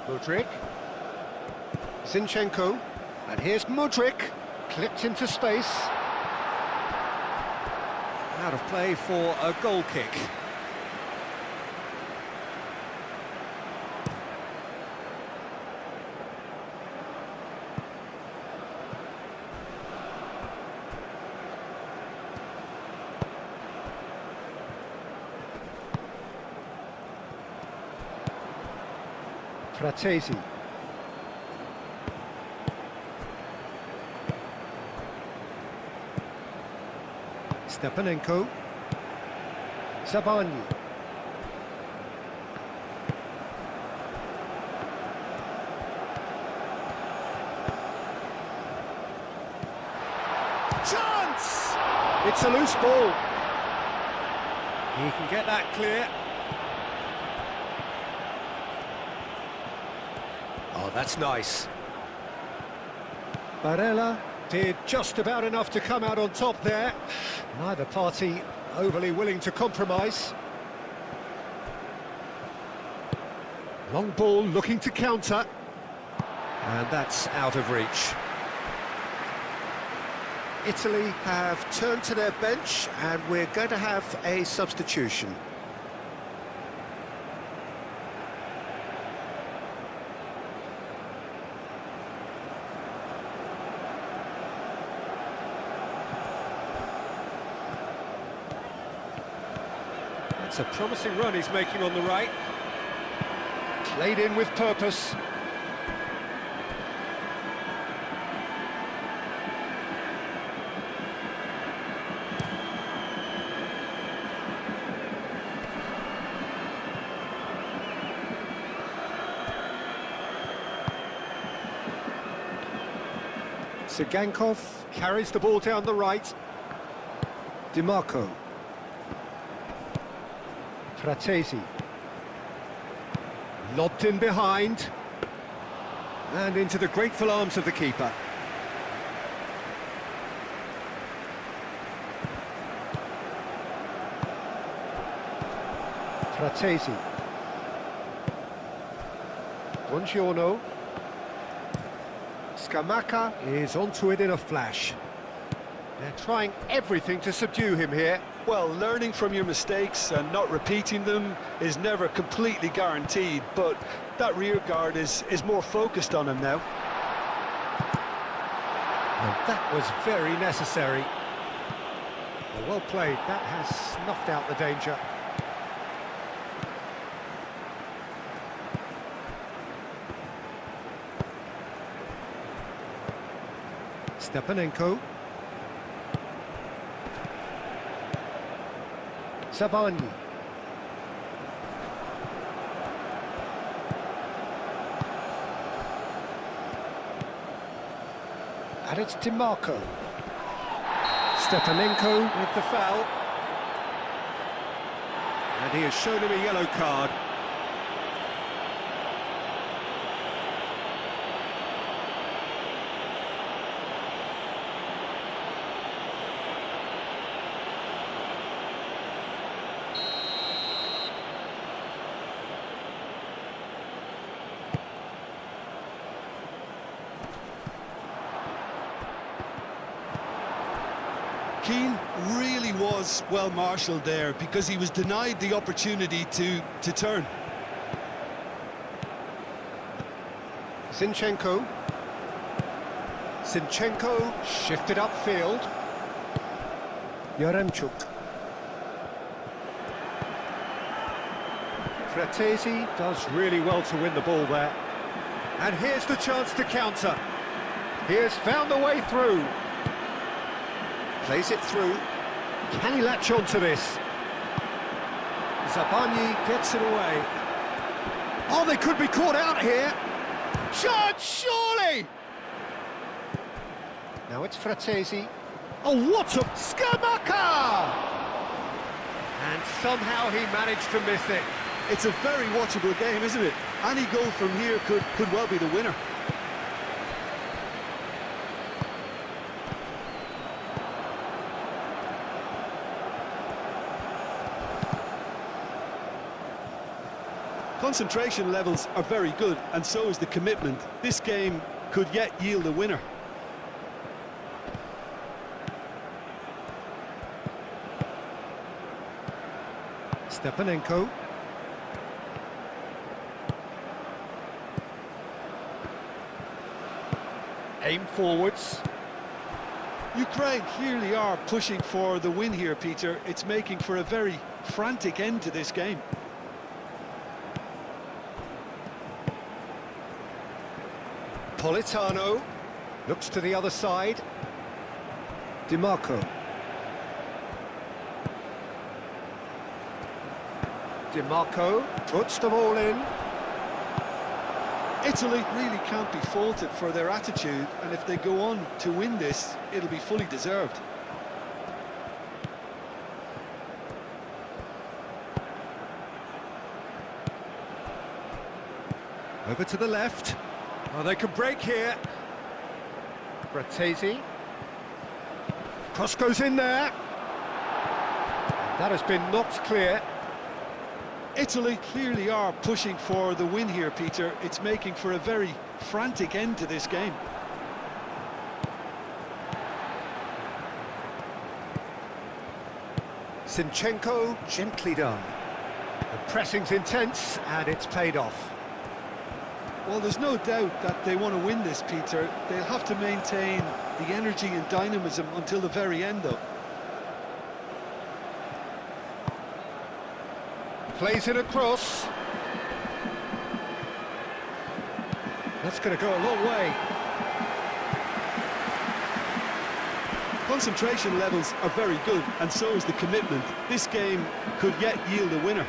Speaker 1: Mudryk. Zinchenko. And here's Mudryk. Clipped into space. Out of play for a goal kick. Fratesi. Stepanenko. Zabani.
Speaker 2: Chance!
Speaker 1: It's a loose ball. He can get that clear. Oh, that's nice. Barella did just about enough to come out on top there. Neither party overly willing to compromise. Long ball looking to counter. And that's out of reach. Italy have turned to their bench and we're going to have a substitution. It's a promising run he's making on the right. Played in with purpose. Sigankov carries the ball down the right. DiMarco. Fratesi. Lobbed in behind. And into the grateful arms of the keeper. Fratesi. Buongiorno. Scamacca is onto it in a flash. They're trying everything to subdue him here.
Speaker 2: Well, learning from your mistakes and not repeating them is never completely guaranteed, but that rear guard is more focused on him now.
Speaker 1: And that was very necessary. Well played, that has snuffed out the danger. Stepanenko. Zabani. And it's DiMarco. Stepanenko with the foul. And he has shown him a yellow card.
Speaker 2: Keane really was well marshalled there because he was denied the opportunity to turn.
Speaker 1: Zinchenko. Zinchenko shifted upfield. Yaremchuk. Fratesi does really well to win the ball there. And here's the chance to counter. He has found the way through. Plays it through. Can he latch on to this? Zabani gets it away. Oh, they could be caught out here. Shot, surely! Now it's Fratesi. Oh, what a... Skamaka! And somehow he managed to miss it.
Speaker 2: It's a very watchable game, isn't it? Any goal from here could well be the winner. Concentration levels are very good, and so is the commitment. This game could yet yield a winner.
Speaker 1: Stepanenko. Aim forwards.
Speaker 2: Ukraine clearly are pushing for the win here, Peter. It's making for a very frantic end to this game.
Speaker 1: Politano looks to the other side. DiMarco. DiMarco puts them all in.
Speaker 2: Italy really can't be faulted for their attitude, and if they go on to win this, it'll be fully deserved.
Speaker 1: Over to the left. Oh, they can break here. Bratesi. Cross goes in there. That has been knocked clear.
Speaker 2: Italy clearly are pushing for the win here, Peter. It's making for a very frantic end to this game.
Speaker 1: Zinchenko, gently done. The pressing's intense, and it's paid off.
Speaker 2: Well, there's no doubt that they want to win this, Peter. They'll have to maintain the energy and dynamism until the very end, though.
Speaker 1: Plays it across. That's going to go a long way.
Speaker 2: Concentration levels are very good, and so is the commitment. This game could yet yield a winner.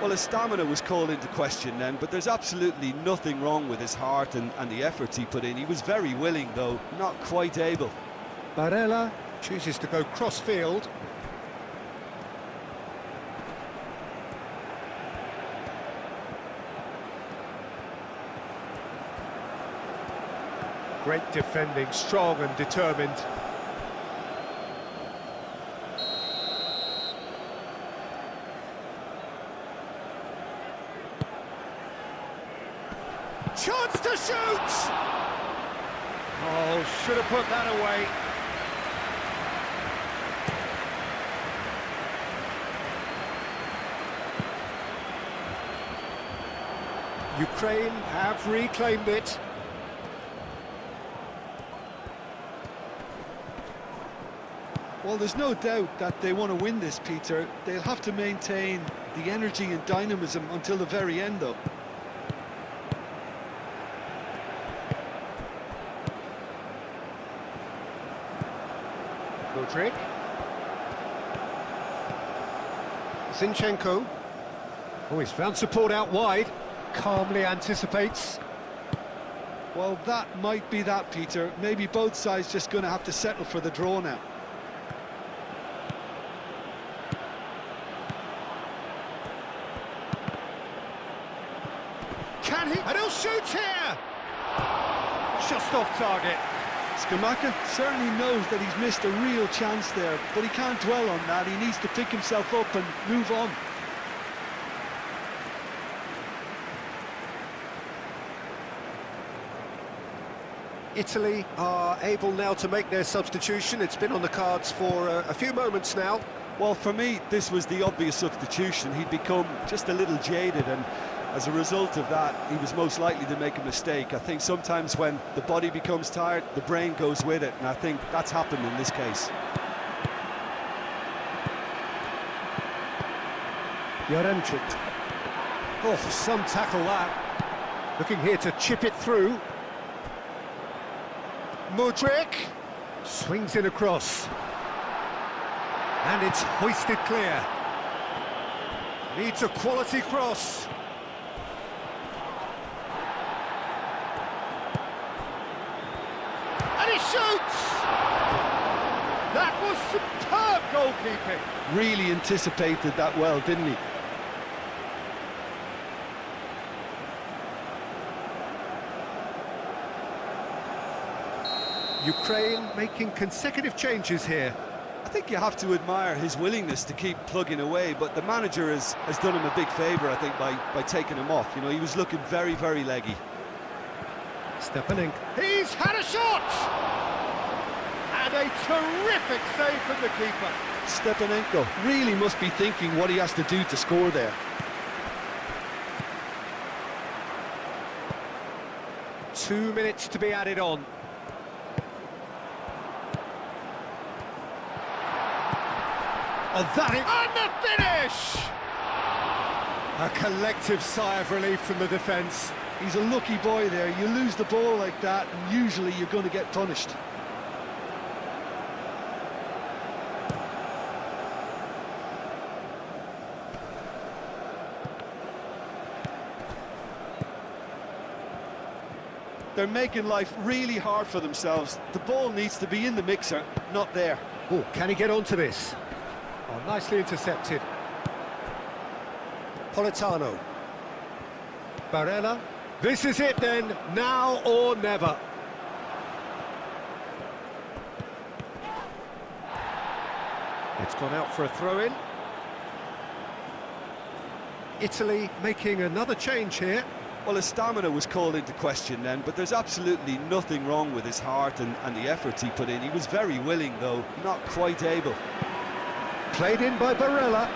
Speaker 2: Well, his stamina was called into question then, but there's absolutely nothing wrong with his heart and the efforts he put in. He was very willing, though, not quite able.
Speaker 1: Barella chooses to go cross-field. Great defending, strong and determined. Chance to shoot! Oh, should have put that away. Ukraine have reclaimed it.
Speaker 2: Well, there's no doubt that they want to win this, Peter. They'll have to maintain the energy and dynamism until the very end, though.
Speaker 1: Modric. Zinchenko. Oh, he's found support out wide. Calmly anticipates.
Speaker 2: Well, that might be that, Peter. Maybe both sides just going to have to settle for the draw now.
Speaker 1: Can he? And he'll shoot here! Just off target.
Speaker 2: Skamaka certainly knows that he's missed a real chance there, but he can't dwell on that. He needs to pick himself up and move on.
Speaker 1: Italy are able now to make their substitution. It's been on the cards for a few moments now.
Speaker 2: Well, for me, this was the obvious substitution. He'd become just a little jaded, and as a result of that, he was most likely to make a mistake. I think sometimes when the body becomes tired, the brain goes with it, and I think that's happened in this case.
Speaker 1: Yaremchuk. Oh, some tackle that. Looking here to chip it through. Modric swings it across. And it's hoisted clear. Needs a quality cross. That was superb goalkeeping.
Speaker 2: Really anticipated that well, didn't he?
Speaker 1: Ukraine making consecutive changes here.
Speaker 2: I think you have to admire his willingness to keep plugging away, but the manager has done him a big favour, I think, by taking him off. You know, he was looking very, very leggy.
Speaker 1: Stepanek. He's had a shot! And a terrific save from the keeper.
Speaker 2: Stepanenko really must be thinking what he has to do to score there.
Speaker 1: Two minutes to be added on. And the finish! A collective sigh of relief from the defence.
Speaker 2: He's a lucky boy there. You lose the ball like that, and usually you're going to get punished. They're making life really hard for themselves. The ball needs to be in the mixer, not there.
Speaker 1: Oh, can he get onto this? Oh, nicely intercepted. Politano. Barella. This is it then, now or never. It's gone out for a throw-in. Italy making another change here.
Speaker 2: Well, his stamina was called into question then, but there's absolutely nothing wrong with his heart and the efforts he put in. He was very willing, though, not quite able.
Speaker 1: Played in by Barella.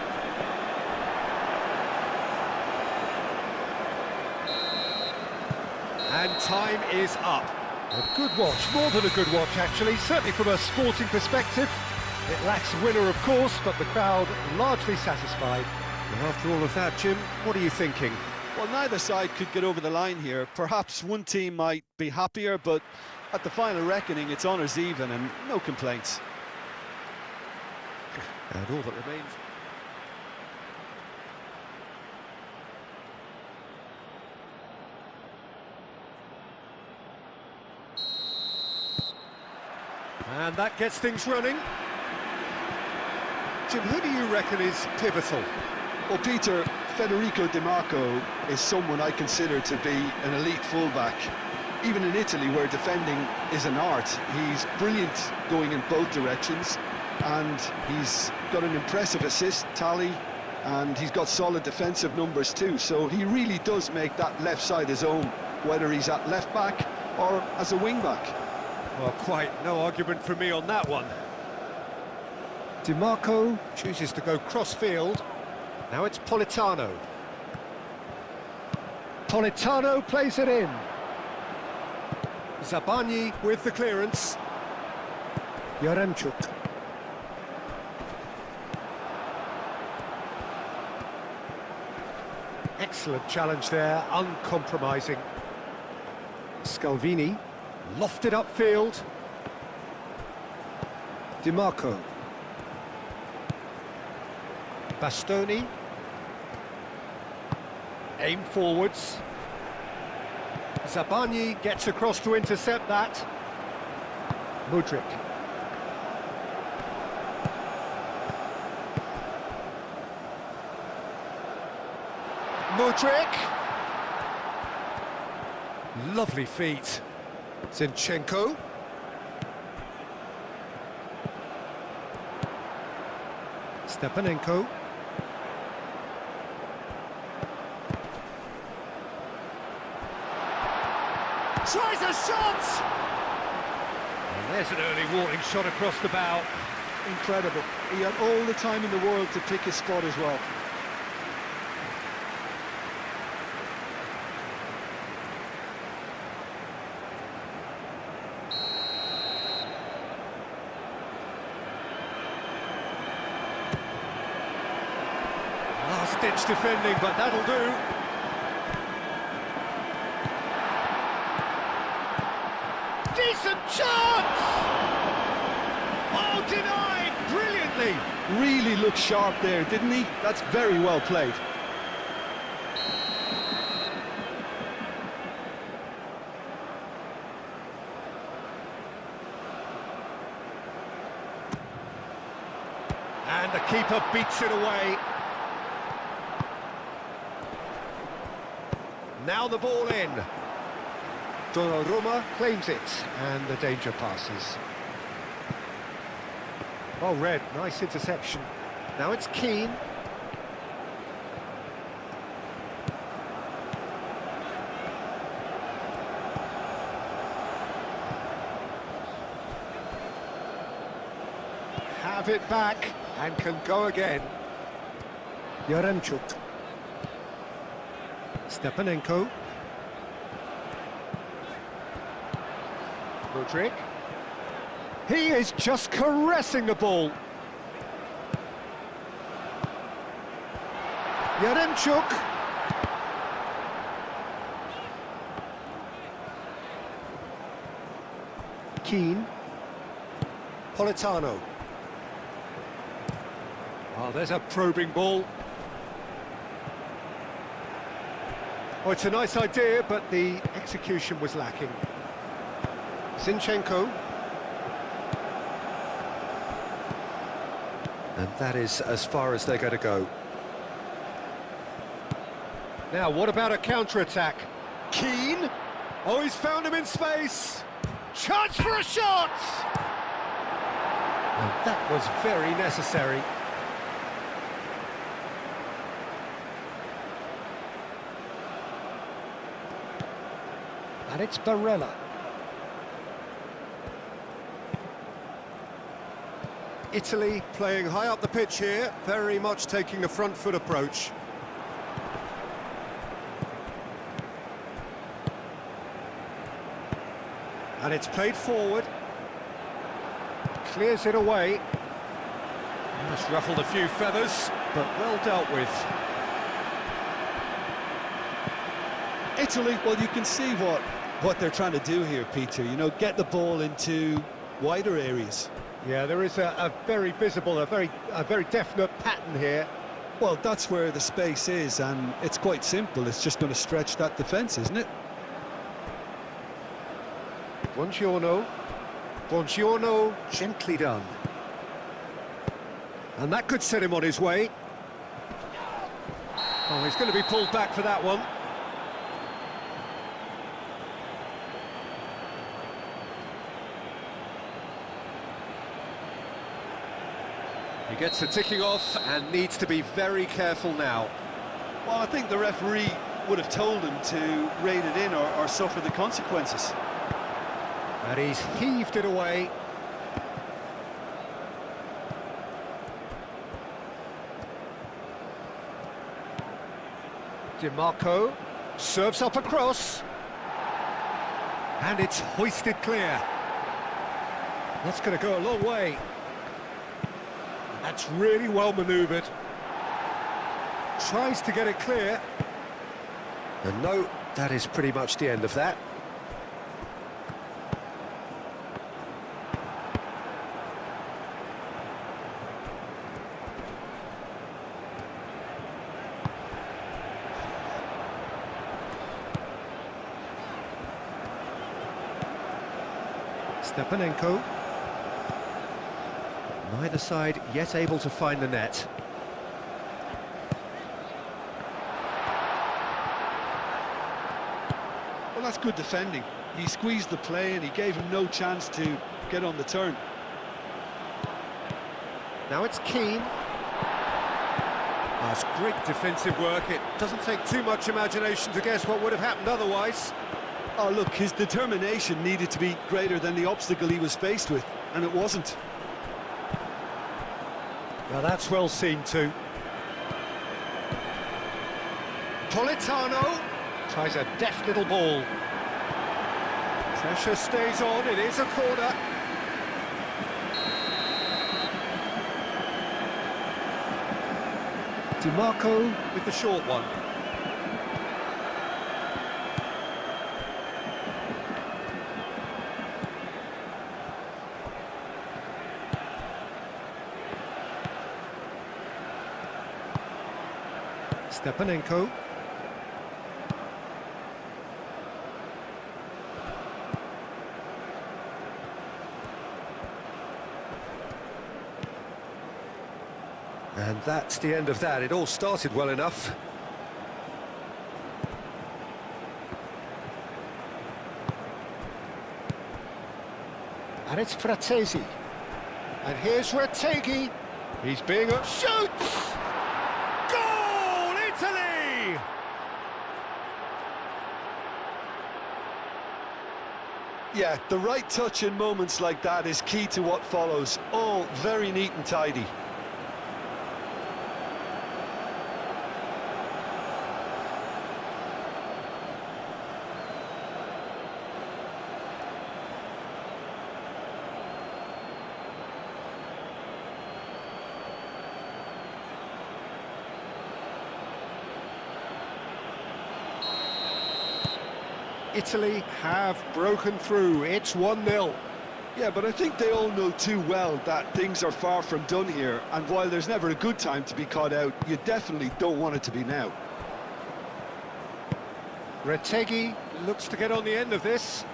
Speaker 1: And time is up. A good watch, more than a good watch actually, certainly from a sporting perspective. It lacks a winner, of course, but the crowd largely satisfied. And after all of that, Jim, what are you thinking?
Speaker 2: Well, neither side could get over the line here. Perhaps one team might be happier, but at the final reckoning, it's honours even and no complaints.
Speaker 1: And all that remains... And that gets things running. Jim, who do you reckon is pivotal?
Speaker 2: Well, Peter, Federico Di Marco is someone I consider to be an elite fullback. Even in Italy, where defending is an art, he's brilliant going in both directions, and he's got an impressive assist tally, and he's got solid defensive numbers too, so he really does make that left side his own, whether he's at left back or as a wing back.
Speaker 1: Well, quite no argument from me on that one. Di Marco chooses to go cross-field. Now it's Politano. Politano plays it in. Zabani with the clearance. Yaremchuk. Excellent challenge there, uncompromising. Scalvini, lofted upfield. Di Marco. Bastoni. Aim forwards. Zabani gets across to intercept that. Mudryk. Mudryk. Lovely feet. Zinchenko. Stepanenko. Tries a shot! And there's an early warning shot across the bow.
Speaker 2: Incredible. He had all the time in the world to pick his spot as well.
Speaker 1: Last-ditch defending, but that'll do. Decent chance! Oh, denied brilliantly!
Speaker 2: Really looked sharp there, didn't he? That's very well played.
Speaker 1: And the keeper beats it away. Now the ball in. Donnarumma claims it, and the danger passes. Well read, nice interception. Now it's Keane. Have it back, and can go again. Yaremchuk. Stepanenko. Modric. He is just caressing the ball. Yaremchuk. Keane. Politano. Oh, there's a probing ball. Oh, it's a nice idea, but the execution was lacking. Zinchenko. And that is as far as they're going to go. Now, what about a counter-attack? Keane. Oh, he's found him in space. Chance for a shot! And that was very necessary. And it's Barella. Italy playing high up the pitch here, very much taking the front foot approach. And it's played forward. Clears it away. That's ruffled a few feathers, but well dealt with.
Speaker 2: Italy, well, you can see what they're trying to do here, Peter. You know, get the ball into wider areas.
Speaker 1: Yeah, there is a very visible, a very definite pattern here.
Speaker 2: Well, that's where the space is, and it's quite simple. It's just going to stretch that defence, isn't it?
Speaker 1: Buongiorno. Buongiorno, gently done. And that could set him on his way. Oh, he's going to be pulled back for that one. He gets the ticking off and needs to be very careful now.
Speaker 2: Well, I think the referee would have told him to rein it in or suffer the consequences.
Speaker 1: And he's heaved it away. DiMarco serves up a cross. And it's hoisted clear. That's going to go a long way. That's really well manoeuvred. Tries to get it clear. And no, that is pretty much the end of that. Stepanenko. Neither side yet able to find the net.
Speaker 2: Well, that's good defending. He squeezed the play and he gave him no chance to get on the turn.
Speaker 1: Now it's Keane. That's great defensive work. It doesn't take too much imagination to guess what would have happened otherwise.
Speaker 2: Oh, look, his determination needed to be greater than the obstacle he was faced with, and it wasn't.
Speaker 1: Now that's well seen too. Politano tries a deft little ball. Pressure stays on, it is a corner. DiMarco with the short one. Stepanenko. And that's the end of that. It all started well enough. And it's Frattesi. And here's Retegui. He's being a... Shoots! Goal, Italy!
Speaker 2: Yeah, the right touch in moments like that is key to what follows. All very neat and tidy.
Speaker 1: Italy have broken through. It's 1-0.
Speaker 2: Yeah, but I think they all know too well that things are far from done here, and while there's never a good time to be caught out, you definitely don't want it to be now.
Speaker 1: Retegui looks to get on the end of this.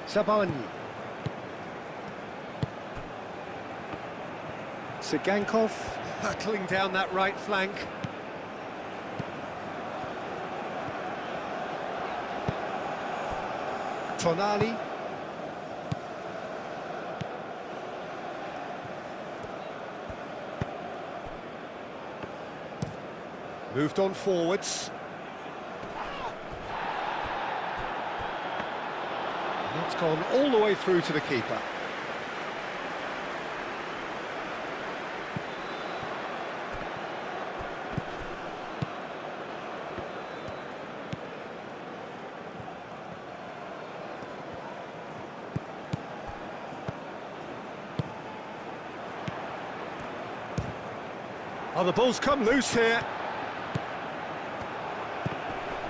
Speaker 1: Sabani. Sigankov hurtling down that right flank. Tonali. Moved on forwards. And that's gone all the way through to the keeper. Oh, the ball's come loose here.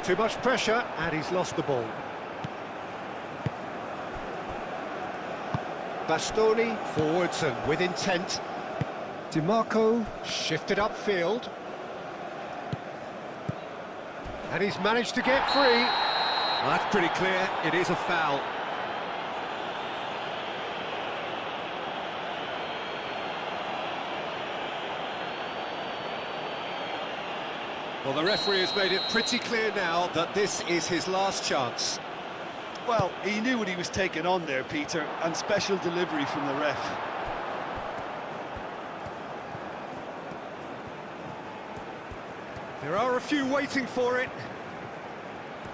Speaker 1: Too much pressure, and he's lost the ball. Bastoni, forwards and with intent. DiMarco, shifted upfield. And he's managed to get free. Well, that's pretty clear, it is a foul. Well, the referee has made it pretty clear now that this is his last chance.
Speaker 2: Well, he knew what he was taking on there, Peter, and special delivery from the ref.
Speaker 1: There are a few waiting for it.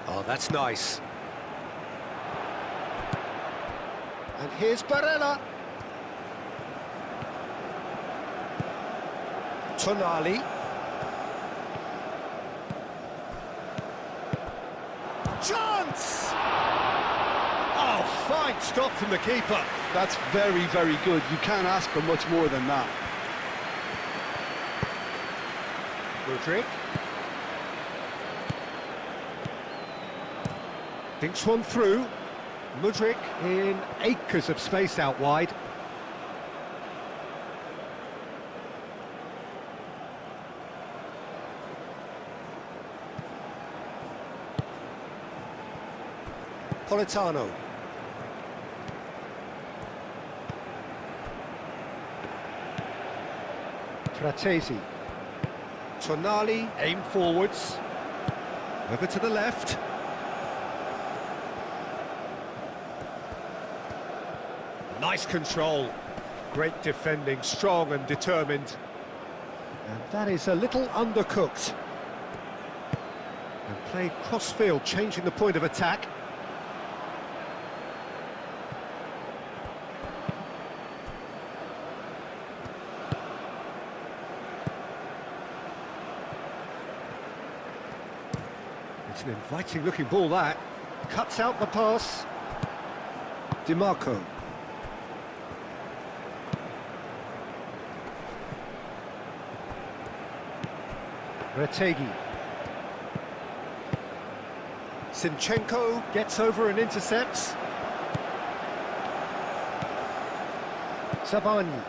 Speaker 1: Oh, that's nice. And here's Barella. Tonali. Chance! Oh, fine stop from the keeper.
Speaker 2: That's very, very good. You can't ask for much more than that.
Speaker 1: Mudryk. Thinks one through. Mudryk in acres of space out wide. Politano. Frattesi. Tonali, aim forwards. Over to the left. Nice control. Great defending, strong and determined. And that is a little undercooked. And played cross-field, changing the point of attack. It's an inviting-looking ball, that. Cuts out the pass. DiMarco. Retegui. Zinchenko gets over and intercepts. Sabani.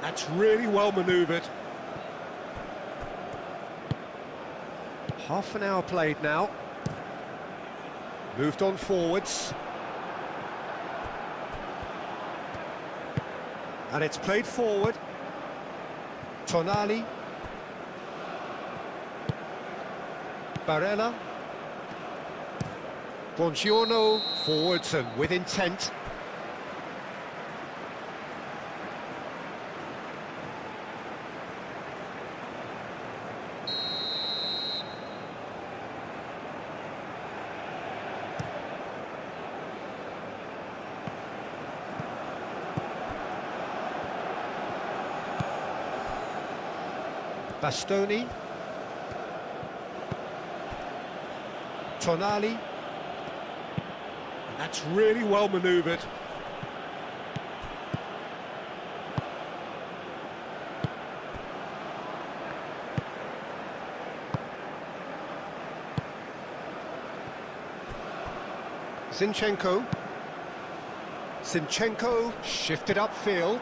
Speaker 1: That's really well manoeuvred. Half an hour played now. Moved on forwards. And it's played forward. Tonali. Barella. Buongiorno, forwards and with intent. Bastoni. Tonali. And that's really well manoeuvred. Zinchenko. Zinchenko shifted upfield.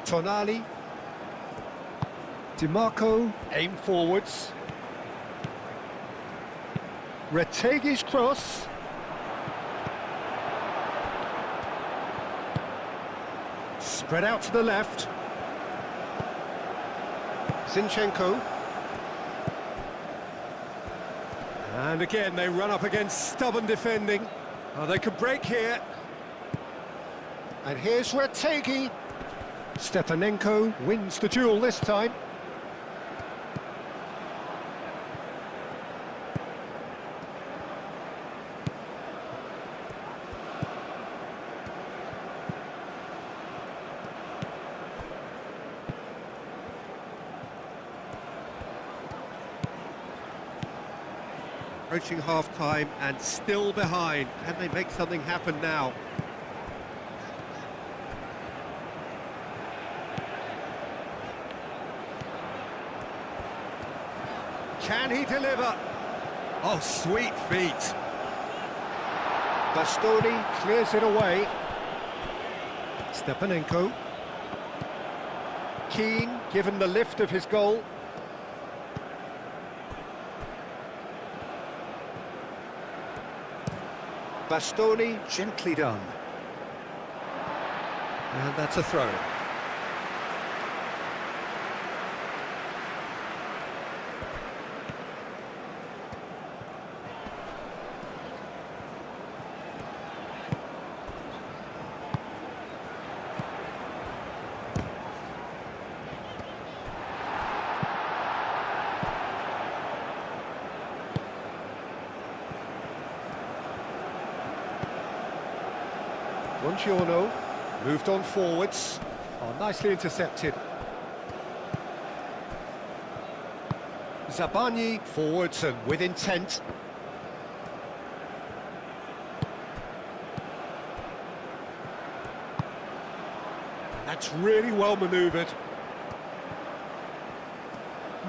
Speaker 1: Tonali. DiMarco aim forwards. Retegi's cross. Spread out to the left. Zinchenko. And again, they run up against stubborn defending. Oh, they could break here. And here's Retegi. Stepanenko wins the duel this time. Approaching half-time and still behind. Can they make something happen now? Can he deliver? Oh, sweet feet. Bastoni clears it away. Stepanenko. Keane given the lift of his goal. Bastoni gently done. And that's a throw. Buongiorno moved on forwards. Oh, nicely intercepted. Zabani forwards and with intent. And that's really well manoeuvred.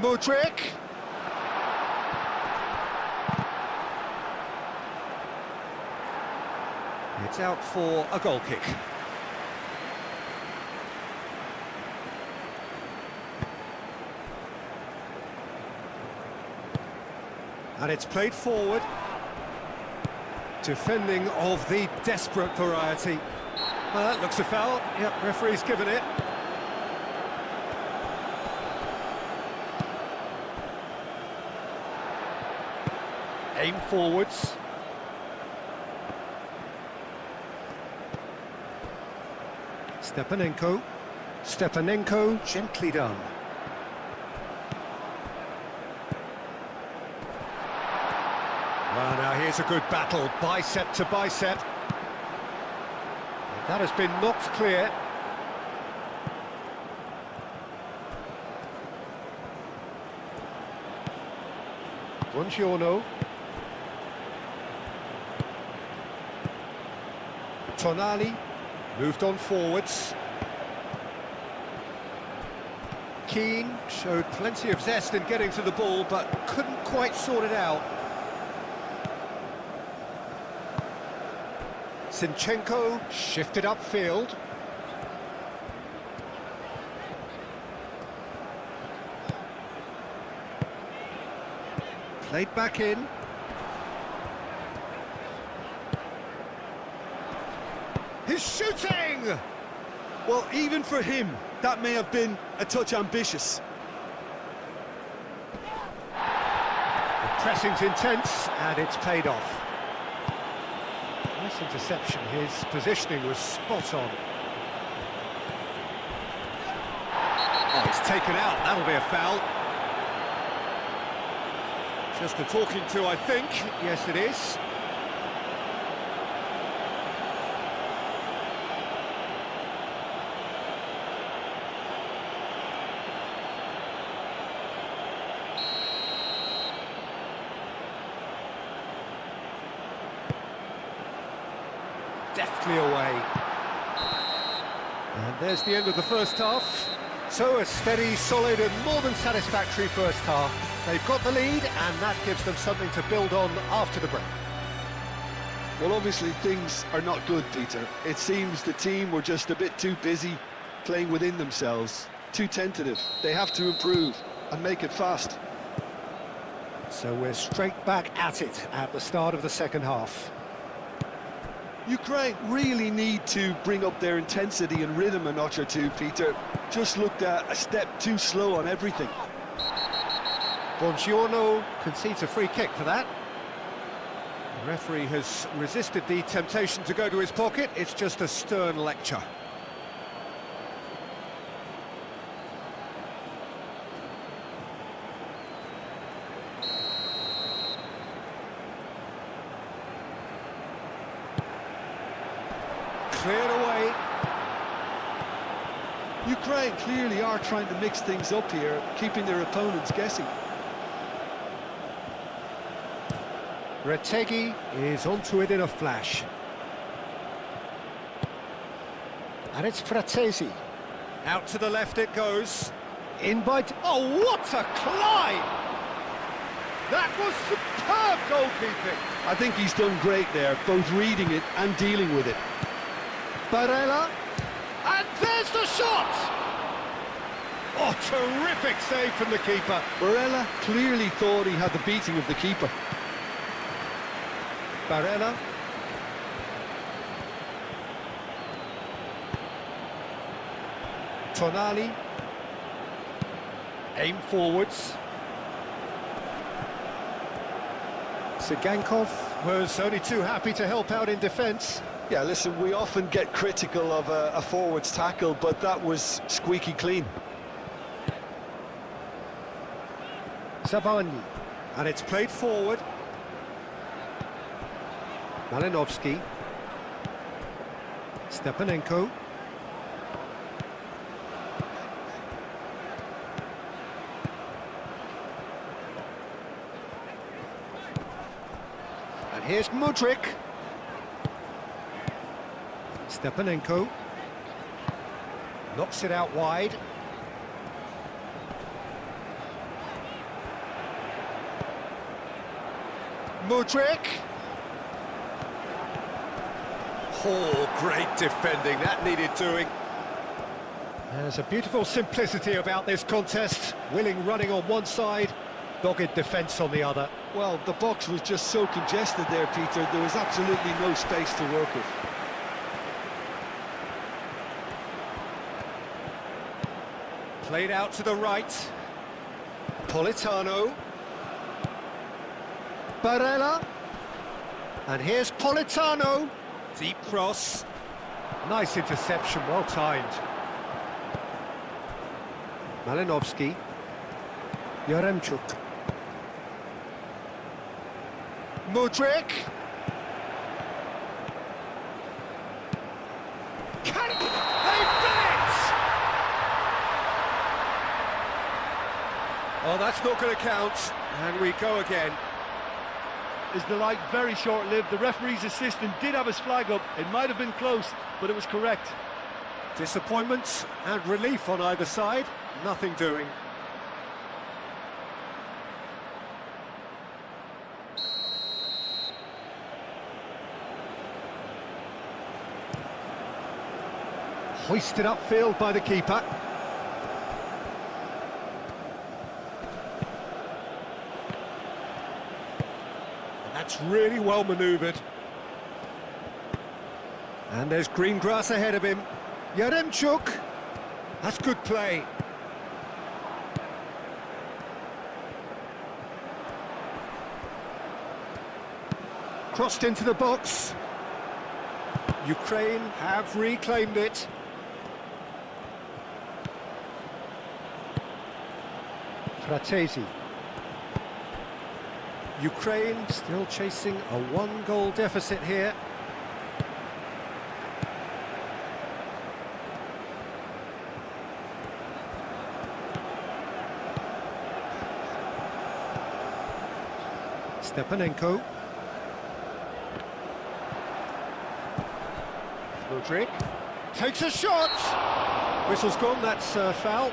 Speaker 1: Modric. It's out for a goal kick. And it's played forward. Defending of the desperate variety. Well, that looks a foul. Yep, referee's given it. Aim forwards. Stepanenko. Stepanenko, gently done. Well, now here's a good battle, bicep to bicep. That has been knocked clear. Buongiorno. Tonali. Moved on forwards. Keane showed plenty of zest in getting to the ball, but couldn't quite sort it out. Zinchenko shifted upfield. Played back in. He's shooting!
Speaker 2: Well, even for him, that may have been a touch ambitious.
Speaker 1: The pressing's intense, and it's paid off. Nice interception. His positioning was spot on. Oh, it's taken out. That'll be a foul. Just a talking to, I think. Yes, it is. Deftly away. And there's the end of the first half. So a steady, solid and more than satisfactory first half. They've got the lead and that gives them something to build on after the break.
Speaker 2: Well, obviously things are not good, Peter. It seems the team were just a bit too busy playing within themselves, too tentative. They have to improve and make it fast.
Speaker 1: So we're straight back at it at the start of the second half.
Speaker 2: Ukraine really need to bring up their intensity and rhythm a notch or two, Peter. Just looked a step too slow on everything.
Speaker 1: Buongiorno concedes a free kick for that. The referee has resisted the temptation to go to his pocket. It's just a stern lecture. Cleared away.
Speaker 2: Ukraine clearly are trying to mix things up here, keeping their opponents guessing.
Speaker 1: Retegi is onto it in a flash. And it's Fratesi. Out to the left it goes. In by... Oh, what a climb! That was superb goalkeeping.
Speaker 2: I think he's done great there, both reading it and dealing with it.
Speaker 1: Barella, and there's the shot! Oh, terrific save from the keeper.
Speaker 2: Barella clearly thought he had the beating of the keeper.
Speaker 1: Barella. Tonali. Aim forwards. Sigankov was only too happy to help out in defence.
Speaker 2: Yeah, listen, we often get critical of a forward's tackle, but that was squeaky clean.
Speaker 1: Zabani, and it's played forward. Malinovsky. Stepanenko. And here's Mudryk. Stepanenko knocks it out wide. Mudryk. Oh, great defending, that needed doing. There's a beautiful simplicity about this contest. Willing running on one side, dogged defence on the other.
Speaker 2: Well, the box was just so congested there, Peter. There was absolutely no space to work with.
Speaker 1: Played out to the right. Politano. Barella. And here's Politano. Deep cross. Nice interception, well timed. Malinovsky. Yaremchuk. Mudryk. They've done it! Oh, that's not going to count. And we go again.
Speaker 2: Is the light very short-lived? The referee's assistant did have his flag up. It might have been close, but it was correct.
Speaker 1: Disappointment and relief on either side. Nothing doing. Hoisted upfield by the keeper. And that's really well manoeuvred. And there's green grass ahead of him. Yaremchuk. That's good play. Crossed into the box. Ukraine have reclaimed it. Fratesi. Ukraine still chasing a one-goal deficit here. Stepanenko. Modric takes a shot. Whistle's gone, that's foul.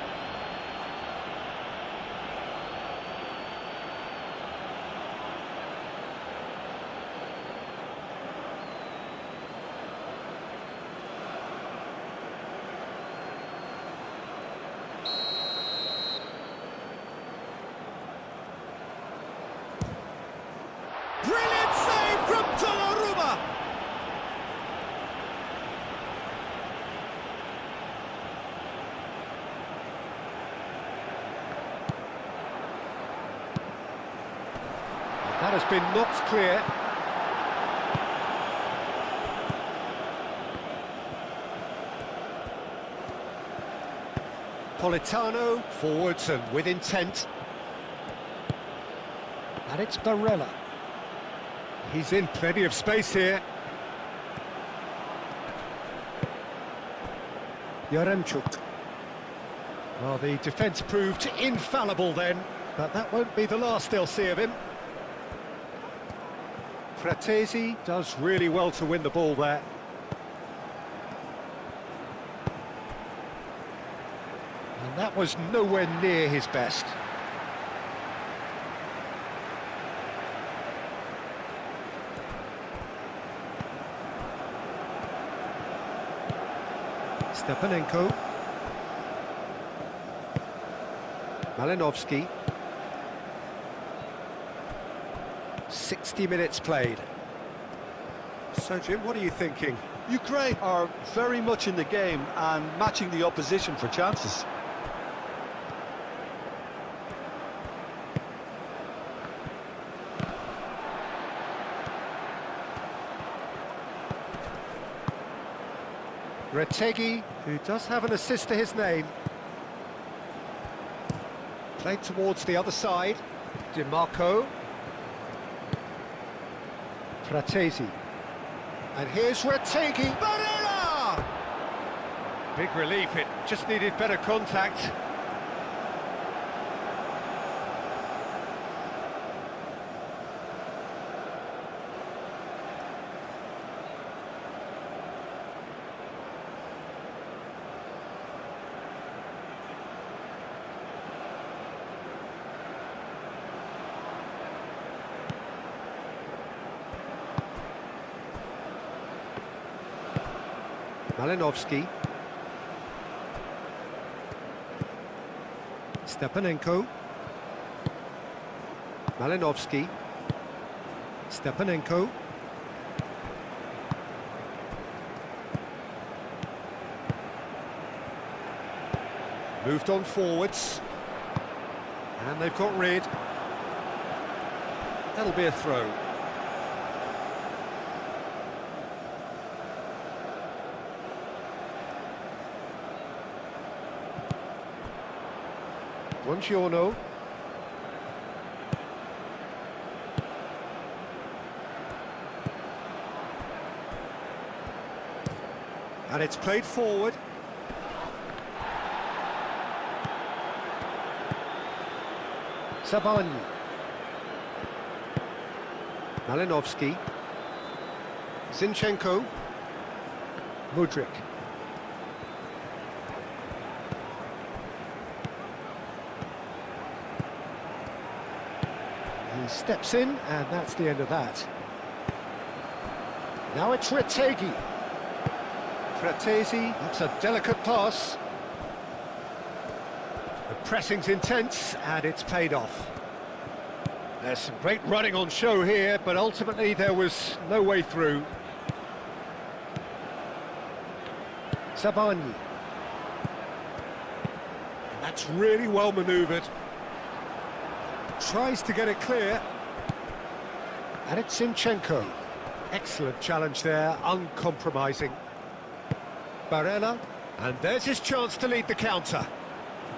Speaker 1: Brilliant save from Donnarumma! That has been knocked clear. Politano forwards and with intent. And it's Barella. He's in plenty of space here. Yaremchuk. Well, the defence proved infallible then, but that won't be the last they'll see of him. Fratesi does really well to win the ball there. And that was nowhere near his best. Stepanenko. Malinovsky. 60 minutes played. So, Jim, what are you thinking?
Speaker 2: Ukraine are very much in the game and matching the opposition for chances.
Speaker 1: Retegi, who does have an assist to his name. Played towards the other side. DiMarco. Fratesi. And here's Retegi. Barella! Big relief, it just needed better contact. Malinovsky. Stepanenko. Malinovsky. Stepanenko. Moved on forwards. And they've got rid. That'll be a throw. Buongiorno. And it's played forward. Sabani. Malinovsky. Zinchenko. Modric. He steps in, and that's the end of that. Now it's Retegi. Fratesi, that's a delicate pass. The pressing's intense, and it's paid off. There's some great running on show here, but ultimately there was no way through. Zabani. And that's really well manoeuvred. Tries to get it clear. And it's Zinchenko. Excellent challenge there, uncompromising. Barella, and there's his chance to lead the counter.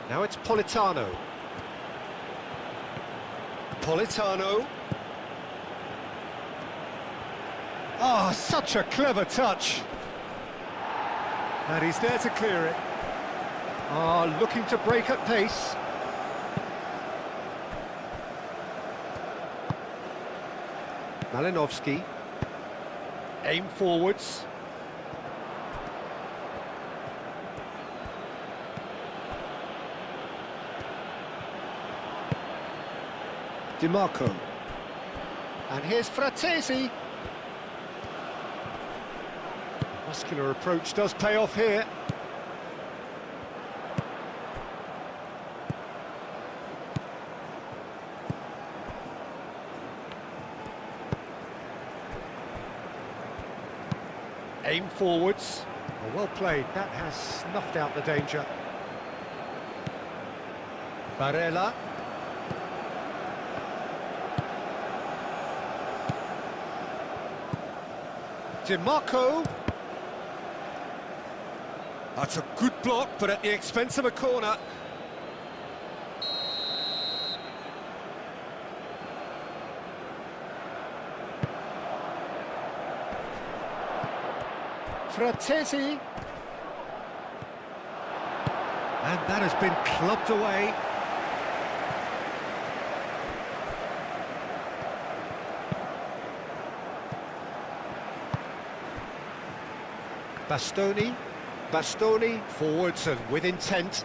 Speaker 1: Now it's Politano. Politano. Oh, such a clever touch. And he's there to clear it. Oh, looking to break at pace. Malinovsky. Aim forwards. Di Marco. And here's Fratesi. Muscular approach does pay off here. Aim forwards. Oh, well played. That has snuffed out the danger. Barella. Di Marco. That's a good block, but at the expense of a corner. Fratesi. And that has been clubbed away. Bastoni, forwards and with intent.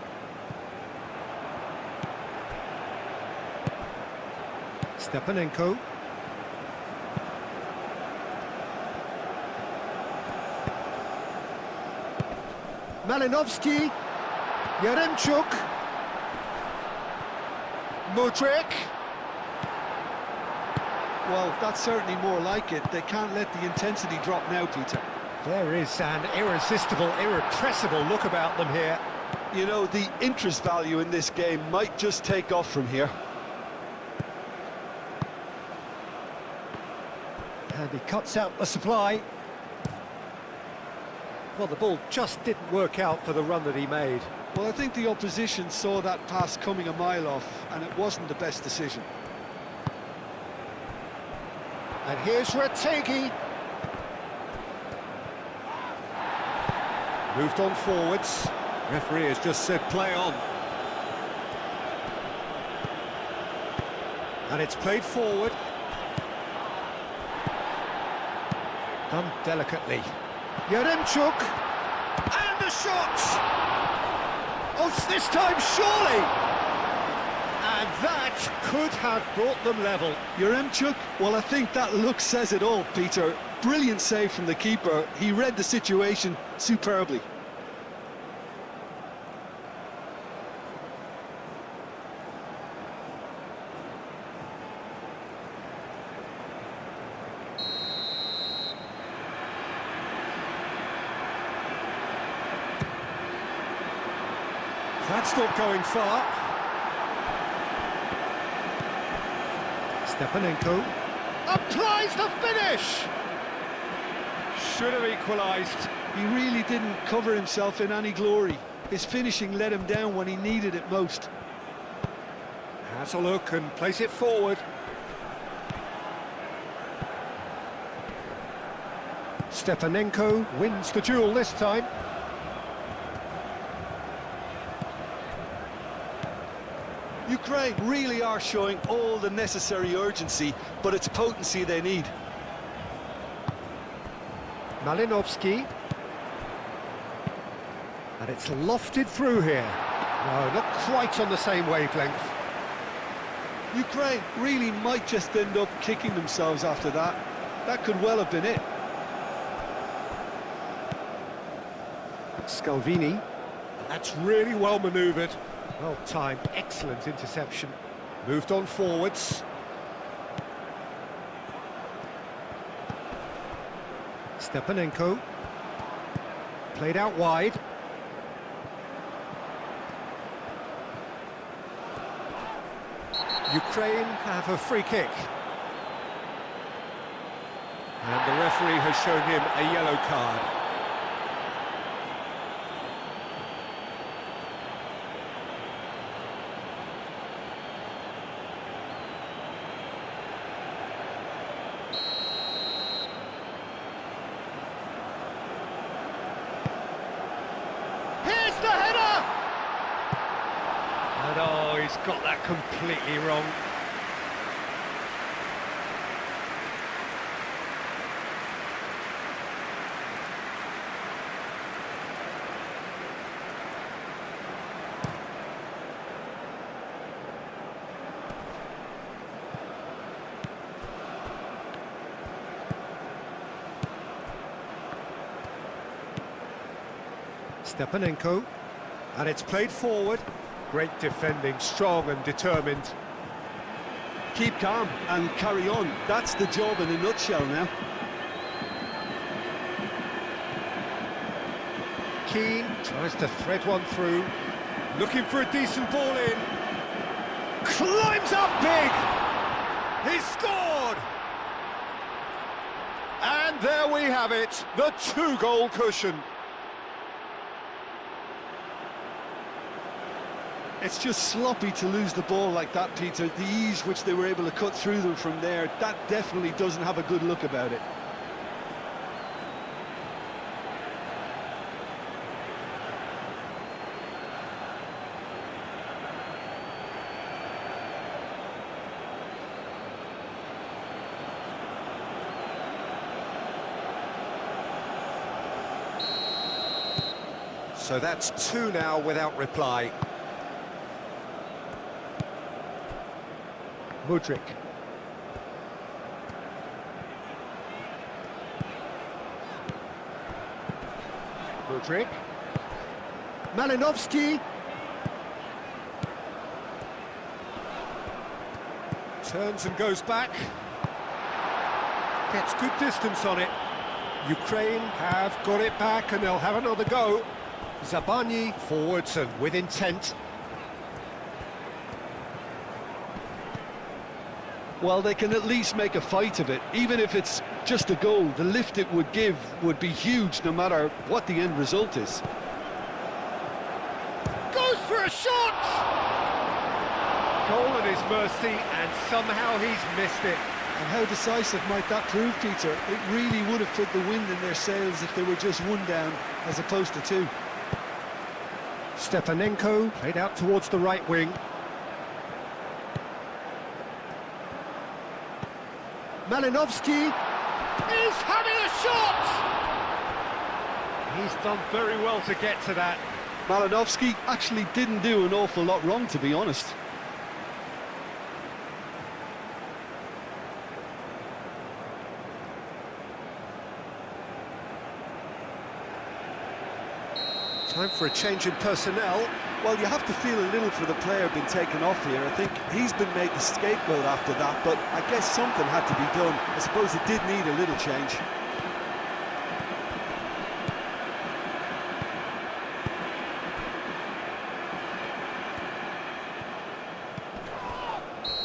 Speaker 1: Stepanenko. Malinovsky. Yaremchuk. Modric.
Speaker 2: Well, that's certainly more like it. They can't let the intensity drop now, Peter.
Speaker 1: There is an irresistible, irrepressible look about them here.
Speaker 2: You know, the interest value in this game might just take off from here.
Speaker 1: And he cuts out the supply. Well, the ball just didn't work out for the run that he made.
Speaker 2: Well, I think the opposition saw that pass coming a mile off, and it wasn't the best decision.
Speaker 1: And here's Retegui. Moved on forwards. Referee has just said play on. And it's played forward. Done delicately. Yaremchuk. And a shot! Oh, this time surely! And that could have brought them level.
Speaker 2: Yaremchuk, well, I think that look says it all, Peter. Brilliant save from the keeper. He read the situation superbly.
Speaker 1: That's not going far. Stepanenko applies the finish! Should have equalised.
Speaker 2: He really didn't cover himself in any glory. His finishing let him down when he needed it most.
Speaker 1: Has a look and plays it forward. Stepanenko wins the duel this time.
Speaker 2: Ukraine really are showing all the necessary urgency, but it's potency they need.
Speaker 1: Malinovsky. And it's lofted through here. No, not quite on the same wavelength.
Speaker 2: Ukraine really might just end up kicking themselves after that. That could well have been it.
Speaker 1: Scalvini. And that's really well manoeuvred. Well timed, excellent interception. Moved on forwards. Stepanenko. Played out wide. Ukraine have a free kick. And the referee has shown him a yellow card. Here's the header! And oh, he's got that completely wrong. Stepanenko, and it's played forward. Great defending, strong and determined.
Speaker 2: Keep calm and carry on. That's the job in a nutshell now.
Speaker 1: Keane tries to thread one through, looking for a decent ball in. Climbs up big! He's scored! And there we have it, the two-goal cushion.
Speaker 2: It's just sloppy to lose the ball like that, Peter. The ease which they were able to cut through them from there, that definitely doesn't have a good look about it.
Speaker 1: So that's two now without reply. Mudryk. Mudryk. Malinovsky. Turns and goes back. Gets good distance on it. Ukraine have got it back and they'll have another go. Zabani forwards and with intent.
Speaker 2: Well, they can at least make a fight of it. Even if it's just a goal, the lift it would give would be huge no matter what the end result is.
Speaker 1: Goes for a shot! Goal at his mercy, and somehow he's missed it.
Speaker 2: And how decisive might that prove, Peter? It really would have put the wind in their sails if they were just one down as opposed to two.
Speaker 1: Stepanenko played out towards the right wing. Malinovsky is having a shot! He's done very well to get to that.
Speaker 2: Malinovsky actually didn't do an awful lot wrong, to be honest.
Speaker 1: Time for a change in personnel.
Speaker 2: Well, you have to feel a little for the player being taken off here. I think he's been made the scapegoat after that, but I guess something had to be done. I suppose it did need a little change.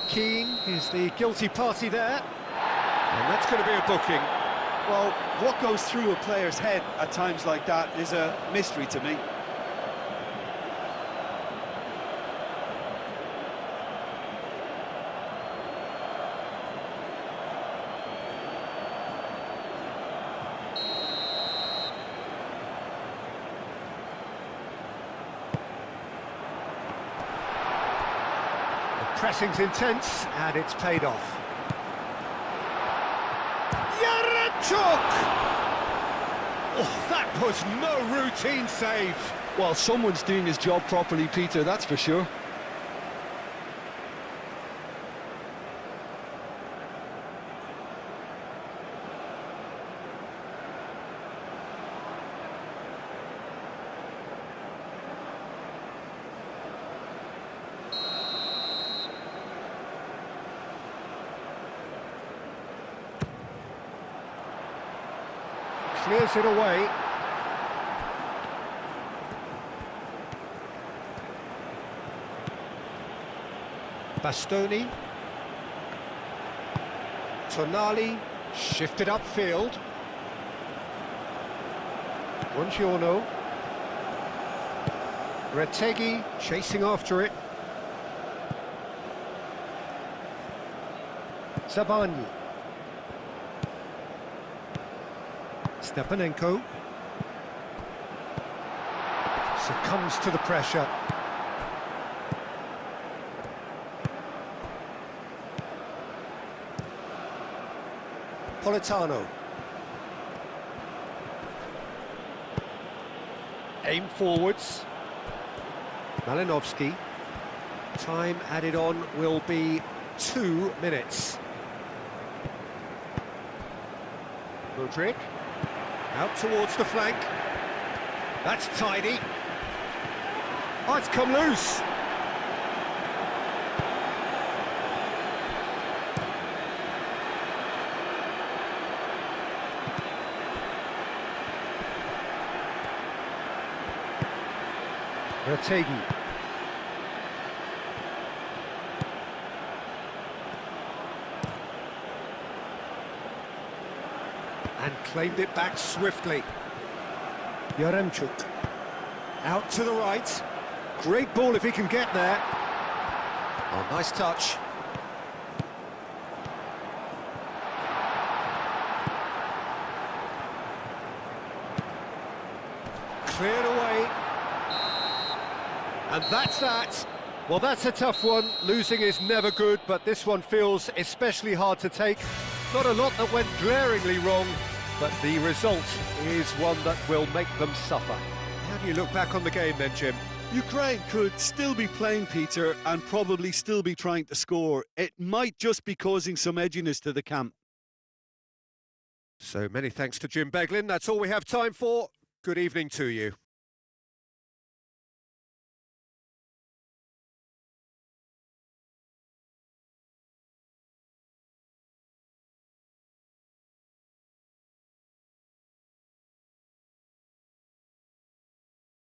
Speaker 1: Keane is the guilty party there, and that's going to be a booking.
Speaker 2: Well, what goes through a player's head at times like that is a mystery to me.
Speaker 1: The pressing's intense, and it's paid off. Oh, that was no routine save.
Speaker 2: Well, someone's doing his job properly, Peter, that's for sure.
Speaker 1: Clears it away. Bastoni. Tonali, shifted upfield. Buongiorno. Retegui, chasing after it. Zabani. Stepanenko. Succumbs to the pressure. Politano. Aim forwards. Malinovsky. Time added on will be 2 minutes. Modric. Out towards the flank. That's tidy. Oh, it's come loose. Retegui. And claimed it back swiftly. Yaremchuk. Out to the right. Great ball if he can get there. Oh, nice touch. Cleared away. And that's that. Well, that's a tough one. Losing is never good, but this one feels especially hard to take. Not a lot that went glaringly wrong, but the result is one that will make them suffer. How do you look back on the game then, Jim?
Speaker 2: Ukraine could still be playing, Peter, and probably still be trying to score. It might just be causing some edginess to the camp.
Speaker 1: So many thanks to Jim Beglin. That's all we have time for. Good evening to you.